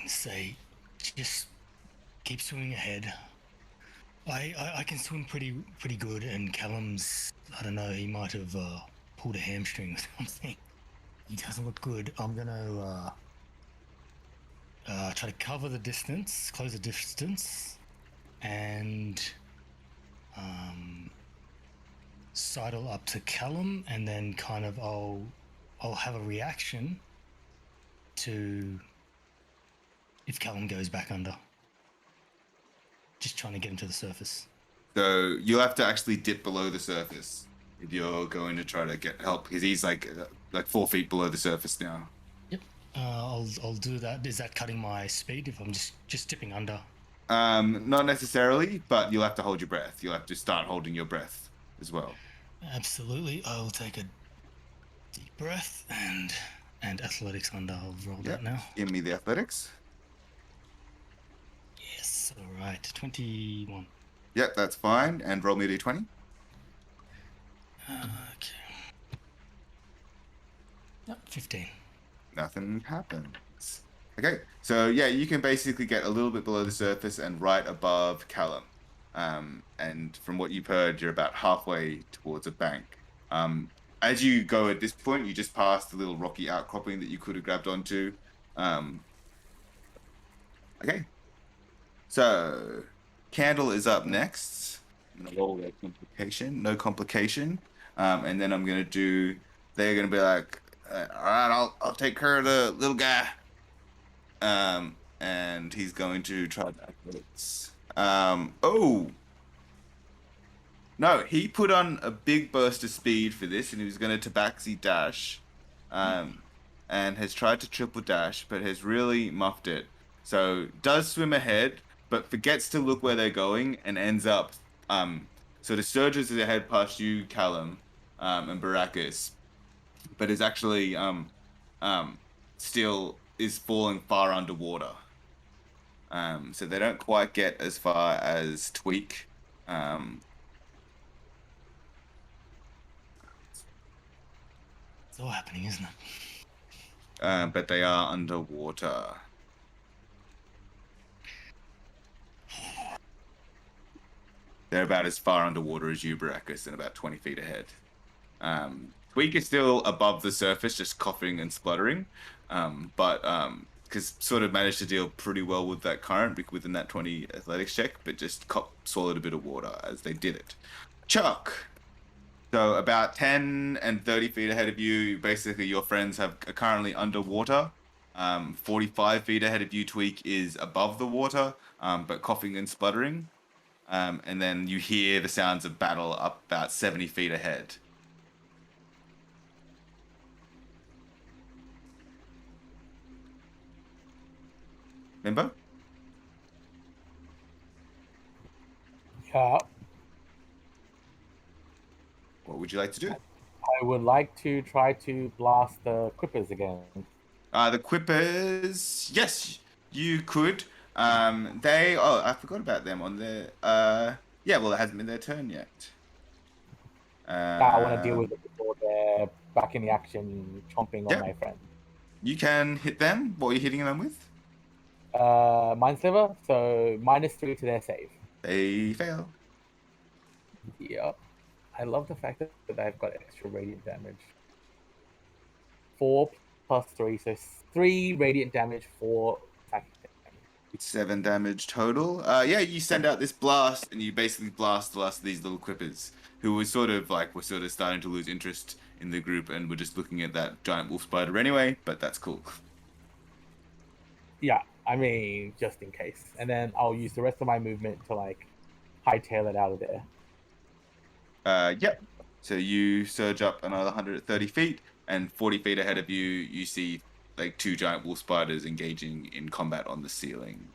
say just keep swimming ahead. I can swim pretty good, and Callum's, I don't know, he might have pulled a hamstring or something. He doesn't look good. I'm gonna try to cover the distance, close the distance, and sidle up to Callum, and then kind of I'll have a reaction to if Callum goes back under. Just trying to get him to the surface. So you'll have to actually dip below the surface if you're going to try to get help, because he's like 4 feet below the surface now. Yep. I'll do that. Is that cutting my speed if I'm just dipping under? Not necessarily, but you'll have to hold your breath. You'll have to start holding your breath as well. Absolutely. I'll take a deep breath and athletics under. I'll roll that now. Give me the athletics. Yes. All right. 21. Yep, that's fine. And roll me a d20. Okay. Yep. 15. Nothing happens. Okay, so yeah, you can basically get a little bit below the surface and right above Callum. And from what you've heard, you're about halfway towards a bank. As you go at this point, you just passed the little rocky outcropping that you could have grabbed onto. Okay. So, Candle is up next. I'm going to roll that complication. No complication. And then I'm going to do... They're going to be like, all right, I'll take care of the little guy. And he's going to try to athletics. Oh! No, he put on a big burst of speed for this, and he was going to tabaxi dash. And has tried to triple dash, but has really muffed it. So, does swim ahead, but forgets to look where they're going, and ends up, sort of surges ahead past you, Callum, and Baracus, but is actually, still is falling far underwater. So they don't quite get as far as Tweak. It's all happening, isn't it? But they are underwater. They're about as far underwater as you, Baracus, and about 20 feet ahead. Tweak is still above the surface, just coughing and spluttering, but because sort of managed to deal pretty well with that current within that 20 athletics check, but just swallowed a bit of water as they did it. Chuck. So about 10 and 30 feet ahead of you, basically your friends are currently underwater. 45 feet ahead of you, Tweak is above the water, but coughing and spluttering. And then you hear the sounds of battle up about 70 feet ahead. Remember? Yeah. What would you like to do? I would like to try to blast the Quippers again. The Quippers, yes, you could. I forgot about them on the. Yeah, well, it hasn't been their turn yet. I want to deal with it before they're back in the action, chomping on my friend. You can hit them. What are you hitting them with? Mind Sliver, so -3 to their save. They fail. Yep. I love the fact that they've got extra radiant damage. 4 plus 3, so 3 radiant damage, 4 psychic damage. 7 damage total. Yeah, you send out this blast, and you basically blast the last of these little Quippers, who were sort of starting to lose interest in the group, and were just looking at that giant wolf spider anyway. But that's cool. Yeah, I mean, just in case. And then I'll use the rest of my movement to hightail it out of there. Yep. So you surge up another 130 feet, and 40 feet ahead of you, you see 2 giant wolf spiders engaging in combat on the ceiling.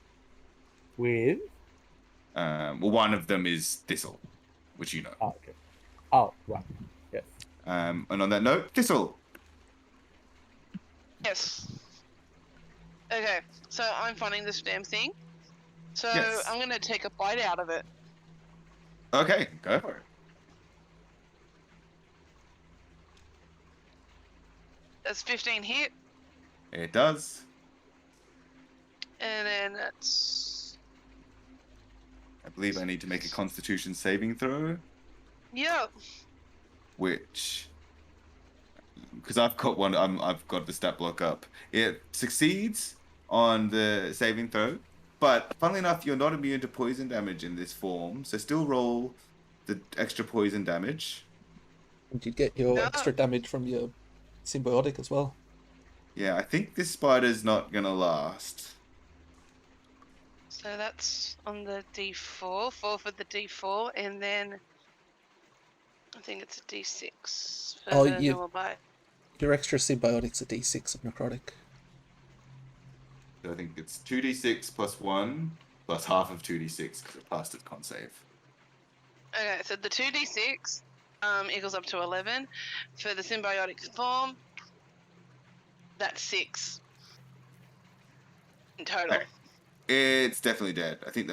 With? Well, one of them is Thistle, which you know. Oh, okay. Oh, right. Yes. And on that note, Thistle. Yes. Okay, so I'm finding this damn thing. So Yes. I'm going to take a bite out of it. Okay, go for it. That's 15 hit, It does. and then that's... I believe I need to make a Constitution saving throw, Yeah. which, because I've got one, I've got the stat block up. It succeeds on the saving throw, but funnily enough, you're not immune to poison damage in this form, so still roll the extra poison damage. And you'd get your No. extra damage from your symbiotic as well. Yeah, I think this spider's not gonna last. So that's on the D4, 4 for the D4, and then I think it's a D6 for Oh, the normal bite. Your extra symbiotic's a d6 of necrotic. So I think it's 2d6 plus 1 plus half of 2d6 because it passed its con save. Okay, so the 2d6 equals up to 11. For the symbiotic form, that's 6 in total. Okay. It's definitely dead. I think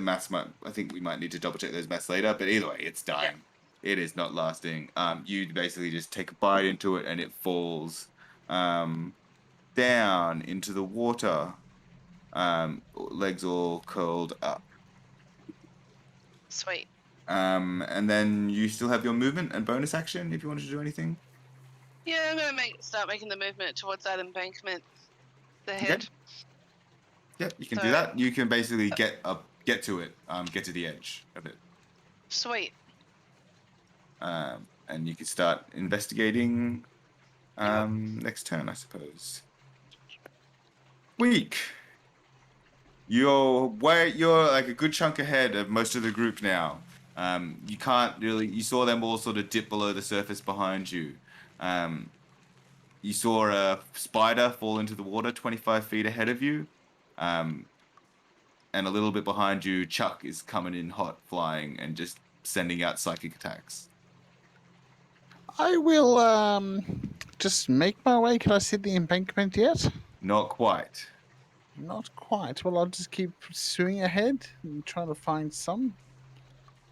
we might need to double check those maths later, but either way, it's dying. Yeah. It is not lasting. You basically just take a bite into it and it falls down into the water. Legs all curled up. Sweet. And then you still have your movement and bonus action if you wanted to do anything. Yeah, I'm gonna start making the movement towards that embankment. The head. Okay. Yep, you can do that. You can basically get to it, get to the edge of it. Sweet. And you can start investigating next turn, I suppose. Weak. You're like a good chunk ahead of most of the group now. You can't really. You saw them all sort of dip below the surface behind you. You saw a spider fall into the water 25 feet ahead of you. And a little bit behind you, Chuck is coming in hot, flying, and just sending out psychic attacks. I will just make my way. Can I see the embankment yet? Not quite. Not quite. Well, I'll just keep pursuing ahead and trying to find some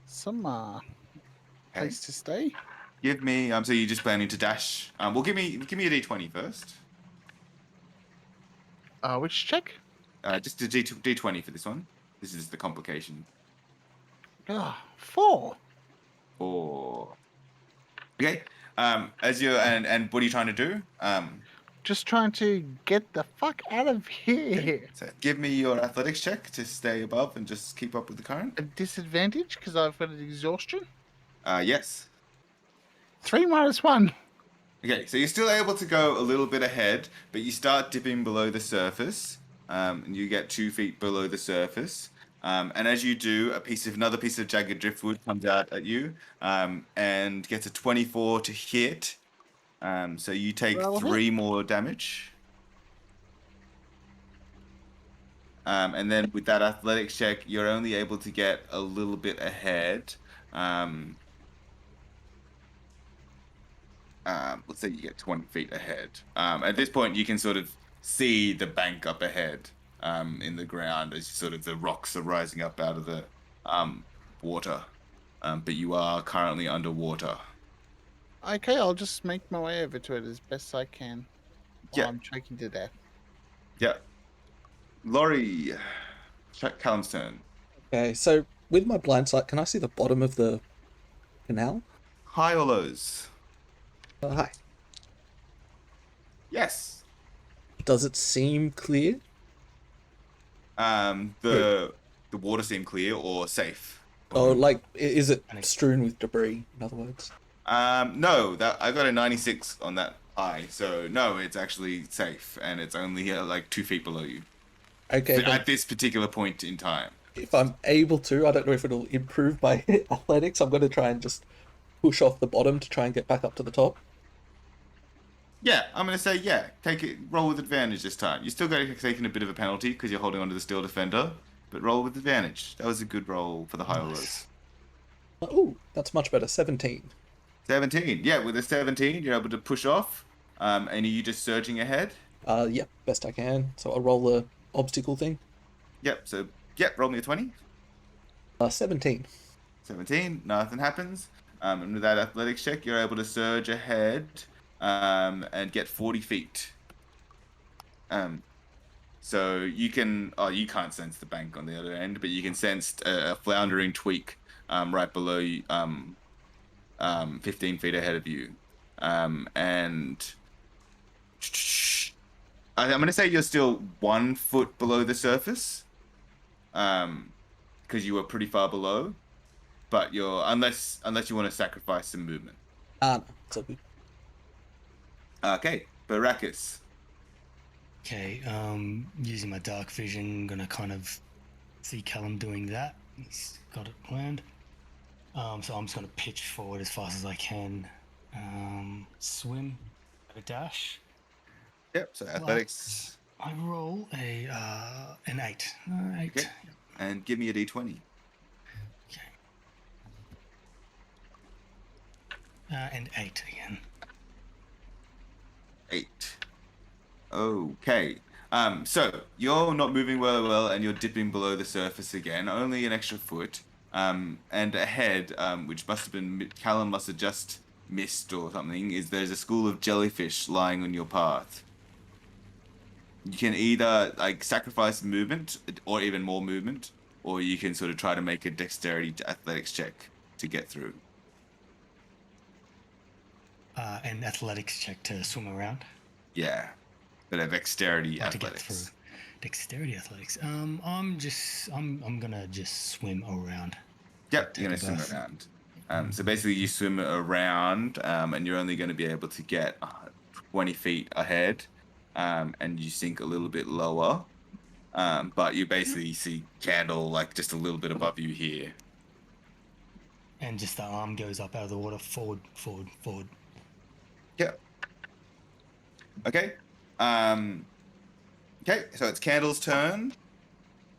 Okay. place to stay. Give me. So you're just planning to dash. Well, give me a d20 first. Which check? Just a d20 for this one. This is the complication. 4. Or okay. As you and what are you trying to do? Just trying to get the fuck out of here. So give me your athletics check to stay above and just keep up with the current. A disadvantage because I've got an exhaustion. Yes. 3 minus 1. Okay, so you're still able to go a little bit ahead, but you start dipping below the surface, and you get 2 feet below the surface. And as you do, another piece of jagged driftwood comes out at you, and gets a 24 to hit. So you take Roll 3 more damage. And then with that athletics check, you're only able to get a little bit ahead. Let's say you get 20 feet ahead. At this point, you can sort of see the bank up ahead in the ground as sort of the rocks are rising up out of the water. But you are currently underwater. Okay, I'll just make my way over to it as best I can while Yeah. I'm choking to death. Yeah. Laurie, check Callum's turn. Okay, so with my blind sight, can I see the bottom of the canal? High or lows? Hi. Yes. Does it seem clear? The water seem clear or safe? Oh, like, is it strewn with debris, in other words? No, I got a 96 on that high, so no, it's actually safe, and it's only like 2 feet below you. Okay, At this particular point in time. if I'm able to, I don't know if it'll improve my athletics, I'm going to try and just push off the bottom to try and get back up to the top. Yeah, I'm going to say, yeah, roll with advantage this time. You still got to taking a bit of a penalty because you're holding onto the steel defender, but roll with advantage. That was a good roll for the high rollers. Oh, that's much better. 17. 17. Yeah, with a 17, you're able to push off. And are you just surging ahead? Yeah, best I can. So I'll roll the obstacle thing. Yep, roll me a 20. 17. 17, nothing happens. And with that athletics check, you're able to surge ahead and get 40 feet. So you can't sense the bank on the other end, but you can sense a floundering tweak right below you, 15 feet ahead of you. And I'm going to say you're still 1 foot below the surface because you were pretty far below. But unless you want to sacrifice some movement. No, it's all good. Okay, Baracus. Okay, using my dark vision, I'm gonna kind of see Callum doing that. He's got it planned. So I'm just gonna pitch forward as fast as I can. Swim, have a dash. Yep. So athletics. I roll an 8. 8. Okay. And give me a d20. Okay. And 8 again. 8. Okay. So you're not moving well, and you're dipping below the surface again, only an extra foot. And ahead, which must have been Callum must have just missed or something, is there's a school of jellyfish lying on your path. You can either sacrifice movement or even more movement, or you can sort of try to make a dexterity athletics check to get through. An athletics check to swim around. Yeah, but a dexterity To get athletics. through. Dexterity athletics. I'm gonna just swim around. Yep, you're gonna swim around. So basically, you swim around, and you're only going to be able to get 20 feet ahead, and you sink a little bit lower. But you basically see Candle just a little bit above you here. And just the arm goes up out of the water, forward. Yep. Okay. Okay, so it's Candle's turn.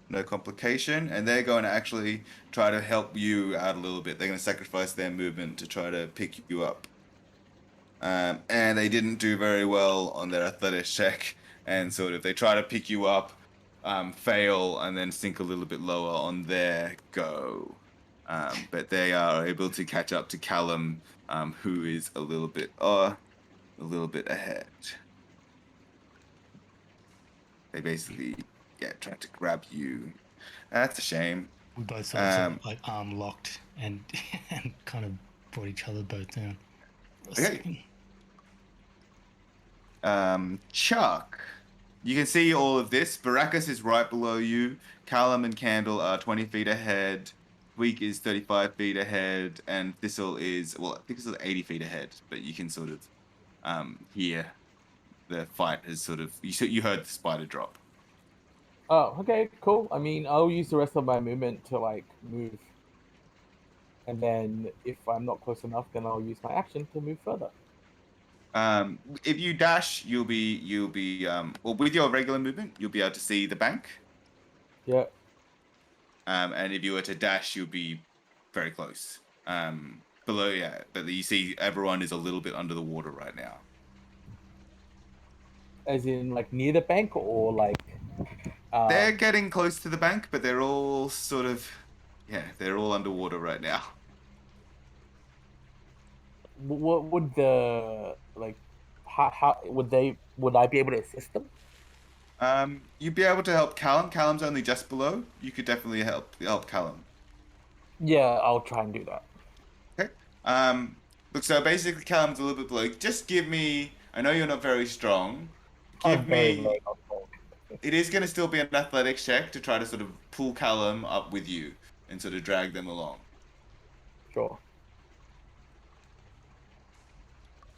No complication, and they're going to actually try to help you out a little bit. They're going to sacrifice their movement to try to pick you up. And they didn't do very well on their athletics check, and sort of they try to pick you up, fail and then sink a little bit lower on their go. But they are able to catch up to Callum, who is a little bit ahead. They basically, tried to grab you. That's a shame. We both sort of like arm locked and and kind of brought each other both down. Okay. Chuck, you can see all of this. Baracus is right below you. Callum and Candle are 20 feet ahead. Week is 35 feet ahead, and Thistle is, well, I think it's 80 feet ahead, but you can sort of hear the fight is sort of, you heard the spider drop. Oh, okay, cool. I mean, I'll use the rest of my movement to like move, and then if I'm not close enough, then I'll use my action to move further. If you dash, you'll be well, with your regular movement, you'll be able to see the bank. Yeah. And if you were to dash, you'll be very close. Below, but you see everyone is a little bit under the water right now. As in, like near the bank, or like. They're getting close to the bank, but they're all sort of, they're all underwater right now. What would the like? How would I be able to assist them? You'd be able to help Callum. Callum's only just below. You could definitely help Callum. Yeah, I'll try and do that. Okay. Look, so basically Callum's a little bit below. Just give me, I know you're not very strong. Give me, it is going to still be an athletics check to try to sort of pull Callum up with you and sort of drag them along. Sure.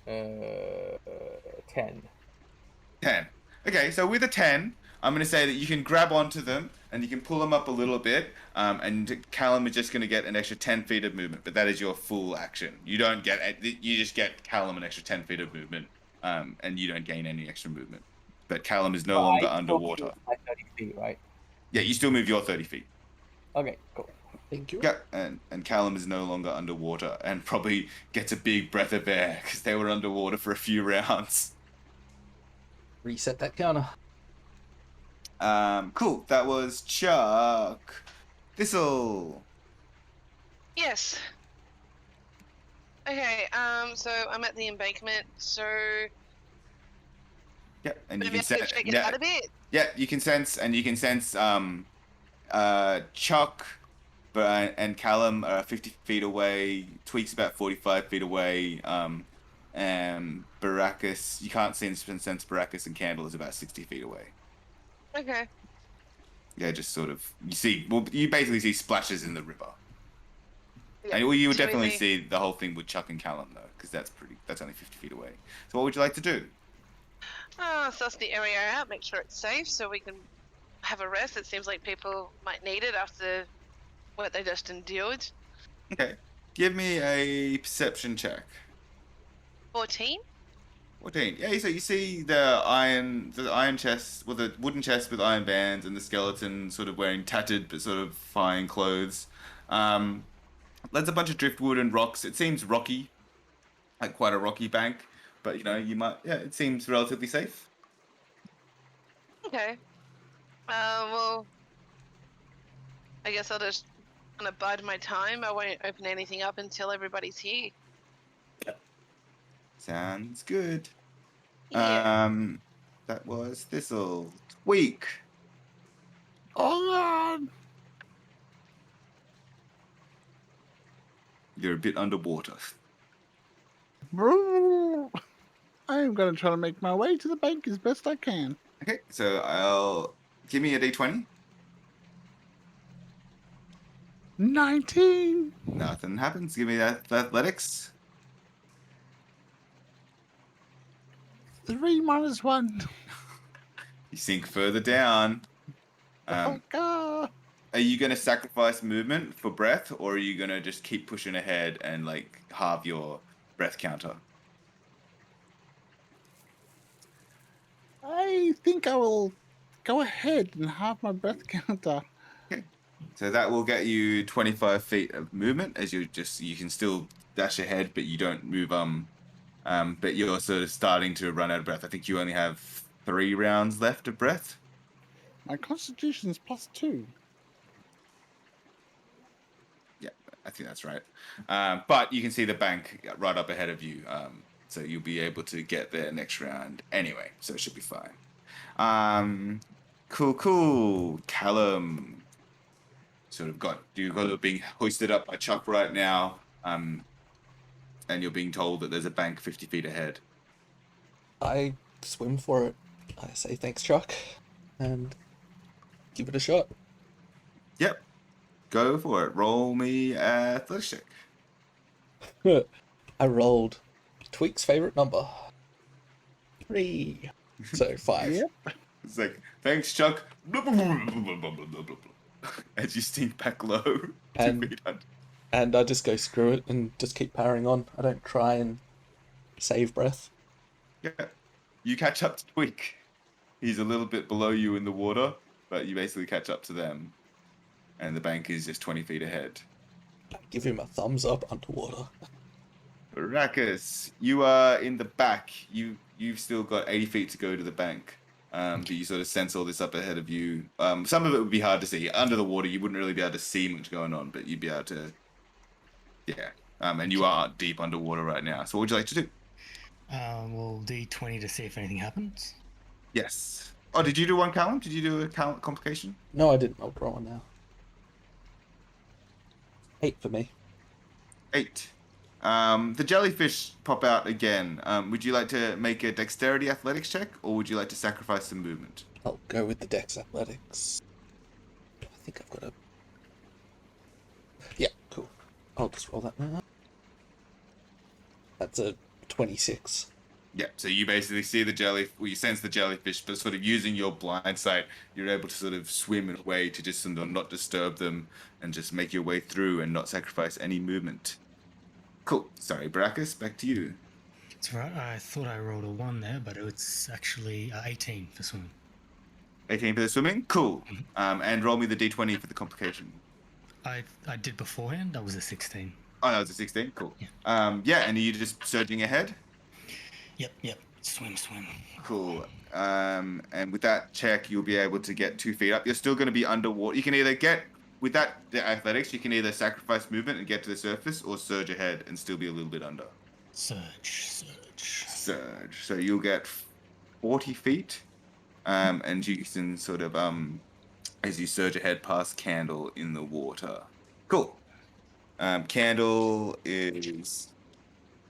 10. 10. Okay, so with a 10, I'm going to say that you can grab onto them and you can pull them up a little bit, and Callum is just going to get an extra 10 feet of movement, but that is your full action. You just get Callum an extra 10 feet of movement, and you don't gain any extra movement. But Callum is no longer underwater. My 30 feet, right? Yeah, you still move your 30 feet. Okay, cool. Thank you. Yeah, and Callum is no longer underwater and probably gets a big breath of air because they were underwater for a few rounds. Reset that counter. Cool. That was Chuck. Thistle. Yes. Okay. So I'm at the embankment. So Yeah, and you maybe can I can check it out a bit. Yeah, you can sense Chuck and Callum are 50 feet away. Tweak's about 45 feet away. And Baracus, you can't sense Baracus, and Candle is about 60 feet away. Okay. Yeah, just sort of, you basically see splashes in the river. Yeah. And you would So definitely we- see the whole thing with Chuck and Callum though, because that's only 50 feet away. So what would you like to do? Suss the area out, make sure it's safe, so we can have a rest. It seems like people might need it after what they just endured. Okay. Give me a perception check. 14. 14. Yeah, so you see the iron chest, well, the wooden chest with iron bands, and the skeleton sort of wearing tattered but sort of fine clothes. There's a bunch of driftwood and rocks. It seems rocky, like quite a rocky bank, but it seems relatively safe. Okay. Well, I guess I'll just kind of bide my time. I won't open anything up until everybody's here. Sounds good. Yeah. That was Thistle. Tweak. Hold on. You're a bit underwater. I am going to try to make my way to the bank as best I can. Okay, so I'll give me a d20. 19. Nothing happens. Give me that athletics. 3 minus 1. You sink further down. Oh, God. Are you going to sacrifice movement for breath, or are you going to just keep pushing ahead and like halve your breath counter? I think I will go ahead and have my breath counter. Okay. So that will get you 25 feet of movement as you can still dash ahead, but you don't move, but you're sort of starting to run out of breath. I think you only have 3 rounds left of breath. My constitution's +2. Yeah, I think that's right. But you can see the bank right up ahead of you, so you'll be able to get there next round anyway. So it should be fine. Cool. Callum, you're being hoisted up by Chuck right now, and you're being told that there's a bank 50 feet ahead. I swim for it. I say thanks, Chuck, and give it a shot. Yep, go for it. Roll me athletics check. I rolled Tweak's favorite number. 3. So 5. Yep. It's like, thanks, Chuck. As you sink back low, 2 And- feet under. And I just go screw it and just keep powering on. I don't try and save breath. Yeah. You catch up to Tweak. He's a little bit below you in the water, but you basically catch up to them. And the bank is just 20 feet ahead. I give him a thumbs up underwater. Rakus, you are in the back. You've still got 80 feet to go to the bank. But you sort of sense all this up ahead of you. Some of it would be hard to see. Under the water, you wouldn't really be able to see much going on, but you'd be able to... Yeah. And you are deep underwater right now. So what would you like to do? We'll D20 to see if anything happens. Yes. Oh, did you do one, Callum? Did you do a complication? No, I didn't. I'll draw one now. 8 for me. 8. The jellyfish pop out again. Would you like to make a dexterity athletics check, or would you like to sacrifice some movement? I'll go with the Dex Athletics. I think I've got a... Yeah, cool. I'll just roll that now. That's a 26. Yeah, so you basically see you sense the jellyfish, but sort of using your blind sight, you're able to sort of swim in a way to just sort of not disturb them and just make your way through and not sacrifice any movement. Cool. Sorry, Baracus, back to you. It's right. I thought I rolled a 1 there, but it's actually 18 for swimming. 18 for the swimming? Cool. And roll me the d20 for the complication. I did beforehand. That was a 16. Oh, that was a 16? Cool. Yeah. Yeah, and are you just surging ahead? Yep. Swim. Cool. And with that check, you'll be able to get 2 feet up. You're still going to be underwater. You can either get, with the athletics, you can either sacrifice movement and get to the surface, or surge ahead and still be a little bit under. Surge. So you'll get 40 feet, and you can sort of, as you surge ahead past Candle in the water. Cool. Candle is...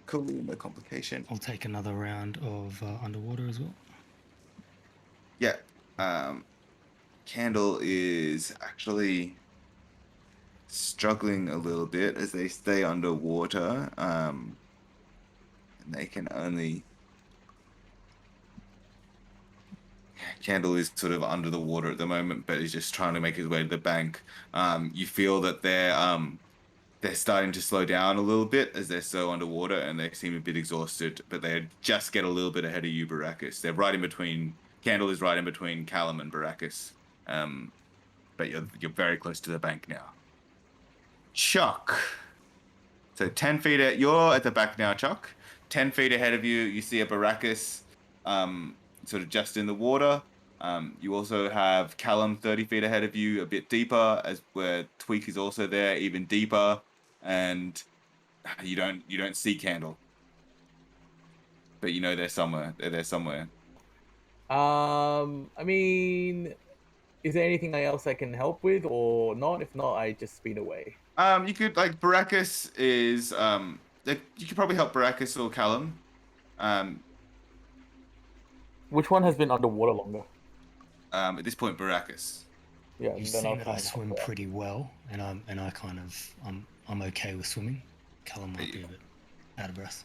Cool, no complication. I'll take another round of underwater as well. Yeah. Candle is actually struggling a little bit as they stay underwater. And they can only... Candle is sort of under the water at the moment, but he's just trying to make his way to the bank. You feel that they're starting to slow down a little bit as they're so underwater, and they seem a bit exhausted, but they just get a little bit ahead of you, Baracus. They're right in between... Candle is right in between Callum and Baracus. But you're very close to the bank now. Chuck. So 10 feet... You're at the back now, Chuck. 10 feet ahead of you, you see a Baracus sort of just in the water. You also have Callum 30 feet ahead of you, a bit deeper, as where Tweak is also there, even deeper. And you don't see Candle, but you know they're somewhere. They're there somewhere. I mean, is there anything else I can help with or not? If not, I just speed away. You could, like, Baracus is you could probably help Baracus or Callum. Which one has been underwater longer? At this point, Baracus. Yeah, You've then I'll seen that try I and help swim her. pretty well, and I'm okay with swimming. Callum might be a bit out of breath.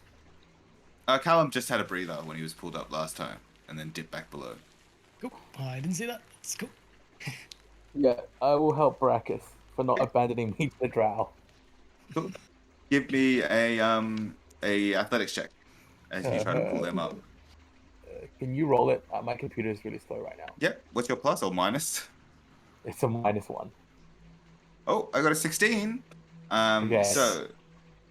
Callum just had a breather when he was pulled up last time, and then dipped back below. Cool. I didn't see that. It's cool. Yeah, I will help Brachus for not abandoning me to the drow. Cool. Give me a athletics check as you try to pull them up. Can you roll it? My computer is really slow right now. Yep. What's your plus or minus? It's a -1. Oh, I got a 16. Okay. So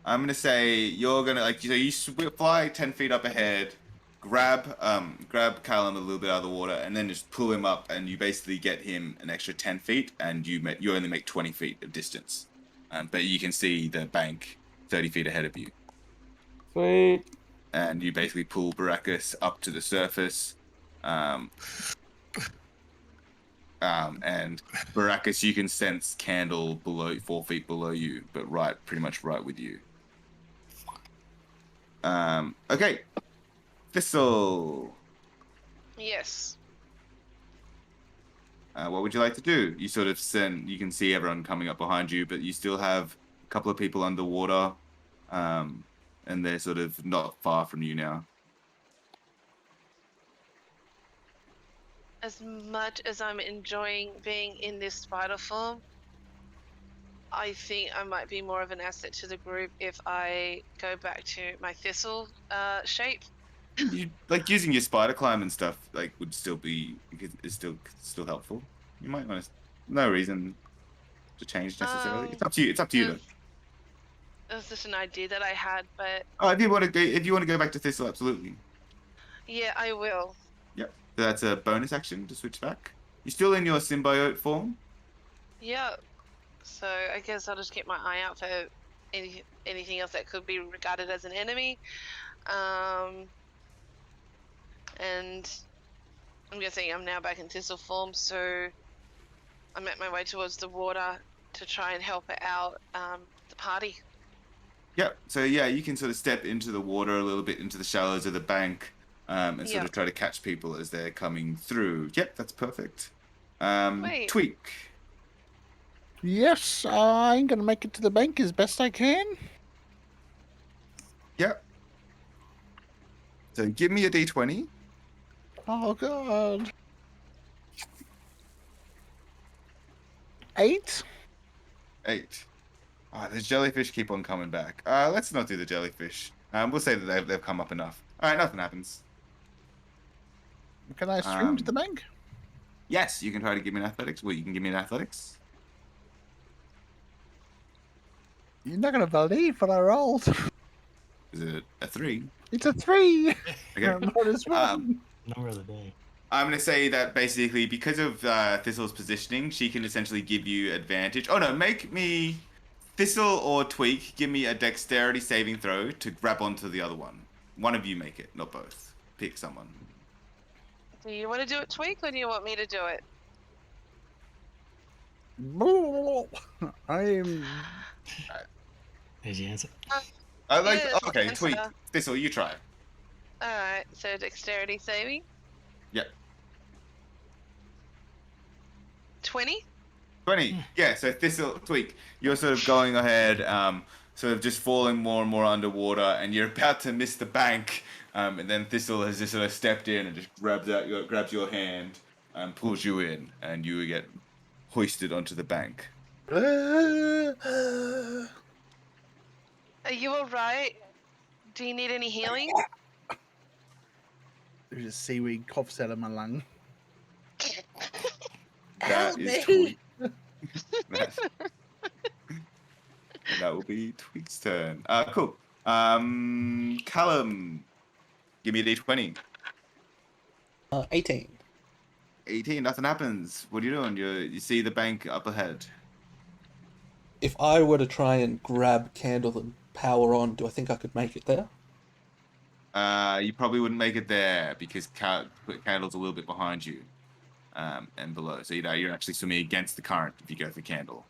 I'm gonna say you're gonna so you fly 10 feet up ahead, grab Callum a little bit out of the water, and then just pull him up, and you basically get him an extra 10 feet, and you only make 20 feet of distance. But you can see the bank 30 feet ahead of you. Sweet. And you basically pull Baracus up to the surface. And Baracus, you can sense Candle 4 feet below you, but pretty much right with you. Okay. Thistle. Yes. What would you like to do? You sort of you can see everyone coming up behind you, but you still have a couple of people underwater, and they're sort of not far from you now. As much as I'm enjoying being in this spider form, I think I might be more of an asset to the group if I go back to my thistle shape. You like using your spider climb and stuff would still be is still helpful. You might want to. No reason to change necessarily. It's up to you. It's up to you though. It was just an idea that I had, but Oh, if you want to go back to thistle, absolutely. yeah, I will. Yep. So that's a bonus action to switch back. You're still in your symbiote form. Yeah. So I guess I'll just keep my eye out for anything else that could be regarded as an enemy. And I'm guessing I'm now back in thistle form, so I'm at my way towards the water to try and help out the party. Yep. So yeah, you can sort of step into the water a little bit into the shallows of the bank, and sort of try to catch people as they're coming through. Yep, that's perfect. Tweak. Yes, I'm going to make it to the bank as best I can. Yep. So give me a d20. Oh, God. 8. 8. The jellyfish keep on coming back. Let's not do the jellyfish. We'll say that they've come up enough. All right, nothing happens. Can I swim to the bank? Yes, you can try to give me an athletics. Well, you can give me an athletics. You're not going to believe what I rolled. Is it a 3? It's a 3. Okay. Minus 1. Number of the day. I'm going to say that basically because of Thistle's positioning, she can essentially give you advantage. Oh, no, make me... Thistle or Tweak, give me a dexterity saving throw to grab onto the other one. One of you make it, not both. Pick someone. Do you want to do it, Tweak, or do you want me to do it? I'm... There's the answer. Okay, Tweak. Thistle, you try. Alright, so dexterity saving. Yep. 20? 20. Yeah, so Thistle, Tweak, you're sort of going ahead, sort of just falling more and more underwater, and you're about to miss the bank, and then Thistle has just sort of stepped in and just grabs your hand and pulls you in, and you get hoisted onto the bank. Are you alright? Do you need any healing? There's a seaweed coughs out of my lung. That is Tweak. That will be Tweak's turn. Cool. Callum, give me a d20. 18. 18. Nothing happens. What are you doing? You see the bank up ahead. If I were to try and grab Candle and power on, do I think I could make it there? You probably wouldn't make it there because Candle's a little bit behind you, and below. So you're actually swimming against the current if you go for Candle.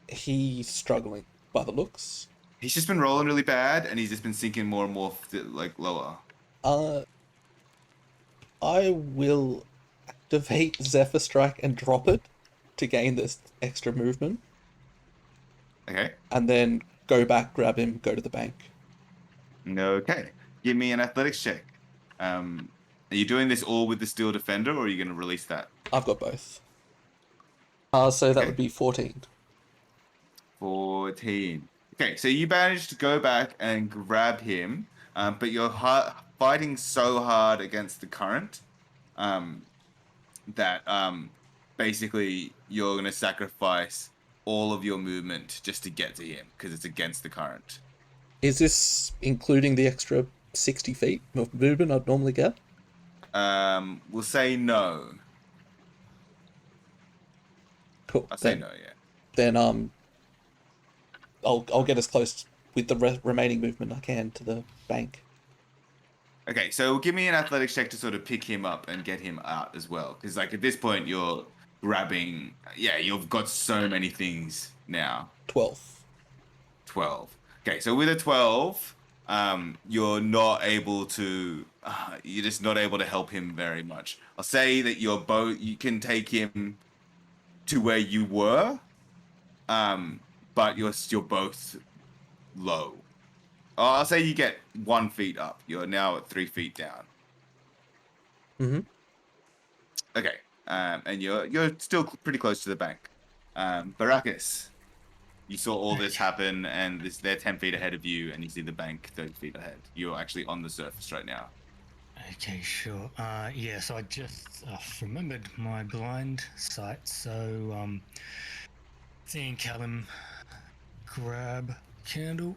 He's struggling by the looks. He's just been rolling really bad, and he's just been sinking more and more lower. I will activate Zephyr Strike and drop it to gain this extra movement. Okay. And then go back, grab him, go to the bank. Okay. Give me an athletics check. Are you doing this all with the Steel Defender, or are you going to release that? I've got both. So that would be 14. 14. Okay, so you managed to go back and grab him, but you're fighting so hard against the current that basically you're going to sacrifice all of your movement just to get to him because it's against the current. Is this including the extra 60 feet of movement I'd normally get? We'll say no. Cool. I'll say no, yeah. Then I'll get as close with the remaining movement I can to the bank. Okay, so give me an athletics check to sort of pick him up and get him out as well. Because, like, at this point, you're grabbing... Yeah, you've got so many things now. 12. 12. Okay, so with a 12, you're not able to... you're just not able to help him very much. I'll say that you can take him to where you were, but you're both low. I'll say you get 1 foot up. You're now at 3 feet down. Mm-hmm. Okay, and you're still pretty close to the bank. Baracus, you saw all this happen, and they're 10 feet ahead of you, and you see the bank 30 feet ahead. You're actually on the surface right now. Okay, sure. Yeah, so I just remembered my blind sight, so seeing Callum grab candle,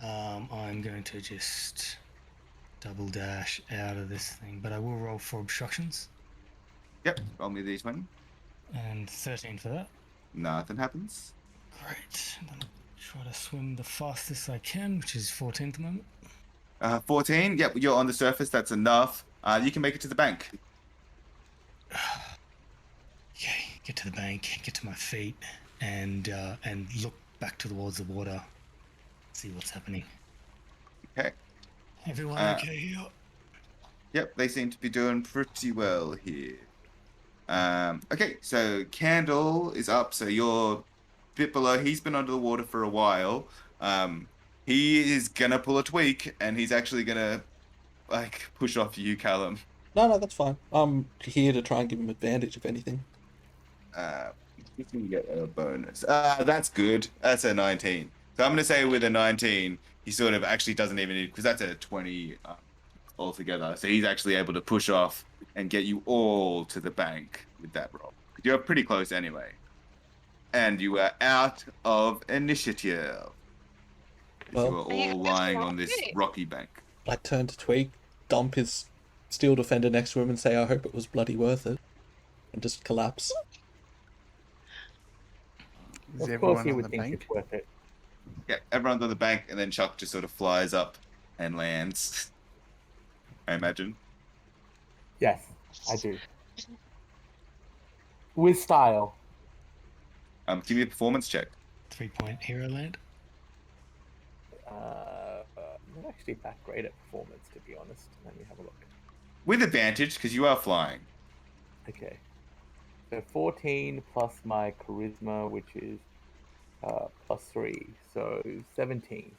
I'm going to just double dash out of this thing, but I will roll for obstructions. Yep, roll me these one. And 13 for that. Nothing happens. Great. And then I'll try to swim the fastest I can, which is 14 at the moment. 14. Yep, you're on the surface. That's enough. You can make it to the bank. Okay, get to the bank, get to my feet, and look back towards the water. See what's happening. Okay. Everyone okay here? Yep, they seem to be doing pretty well here. Okay, so Candle is up, so you're a bit below. He's been under the water for a while. He is gonna pull a tweak, and he's actually gonna, like, push off you, Callum. No, that's fine. I'm here to try and give him advantage, if anything. He's gonna get a bonus. That's good. That's a 19. So I'm gonna say with a 19, he sort of actually doesn't even need, because that's a 20 altogether. So he's actually able to push off and get you all to the bank with that roll. You're pretty close anyway. And you are out of initiative. Well, you are Are you all lying on okay? this rocky bank. I turn to Twig, dump his steel defender next to him and say, I hope it was bloody worth it. And just collapse. Is Of course everyone you on would the think bank? it's worth it. Yeah, everyone's on the bank, and then Chuck just sort of flies up and lands. I imagine. Yes, I do. With style. Give me a performance check. 3-point hero land. I'm not actually that great at performance, to be honest. Let me have a look. With advantage, because you are flying. Okay. So 14 plus my charisma, which is +3, so 17.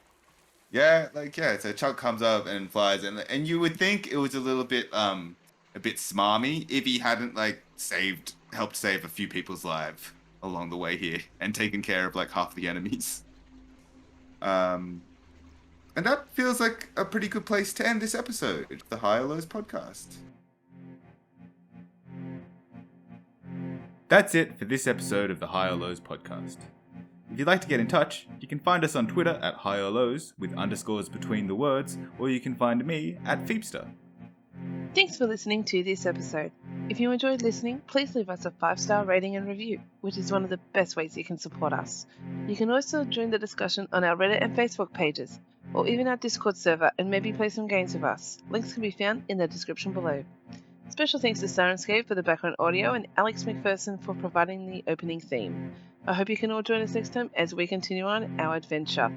Yeah, so Chuck comes up and flies, and you would think it was a bit smarmy if he hadn't helped save a few people's lives along the way here and taken care of like half the enemies. And that feels like a pretty good place to end this episode of the Higher Lows podcast. That's it for this episode of the Higher Lows podcast. If you'd like to get in touch, you can find us on Twitter at Higher Lows with underscores between the words, or you can find me at Feepster. Thanks for listening to this episode. If you enjoyed listening, please leave us a 5-star rating and review, which is one of the best ways you can support us. You can also join the discussion on our Reddit and Facebook pages, or even our Discord server, and maybe play some games with us. Links can be found in the description below. Special thanks to Sirenscape for the background audio and Alex McPherson for providing the opening theme. I hope you can all join us next time as we continue on our adventure.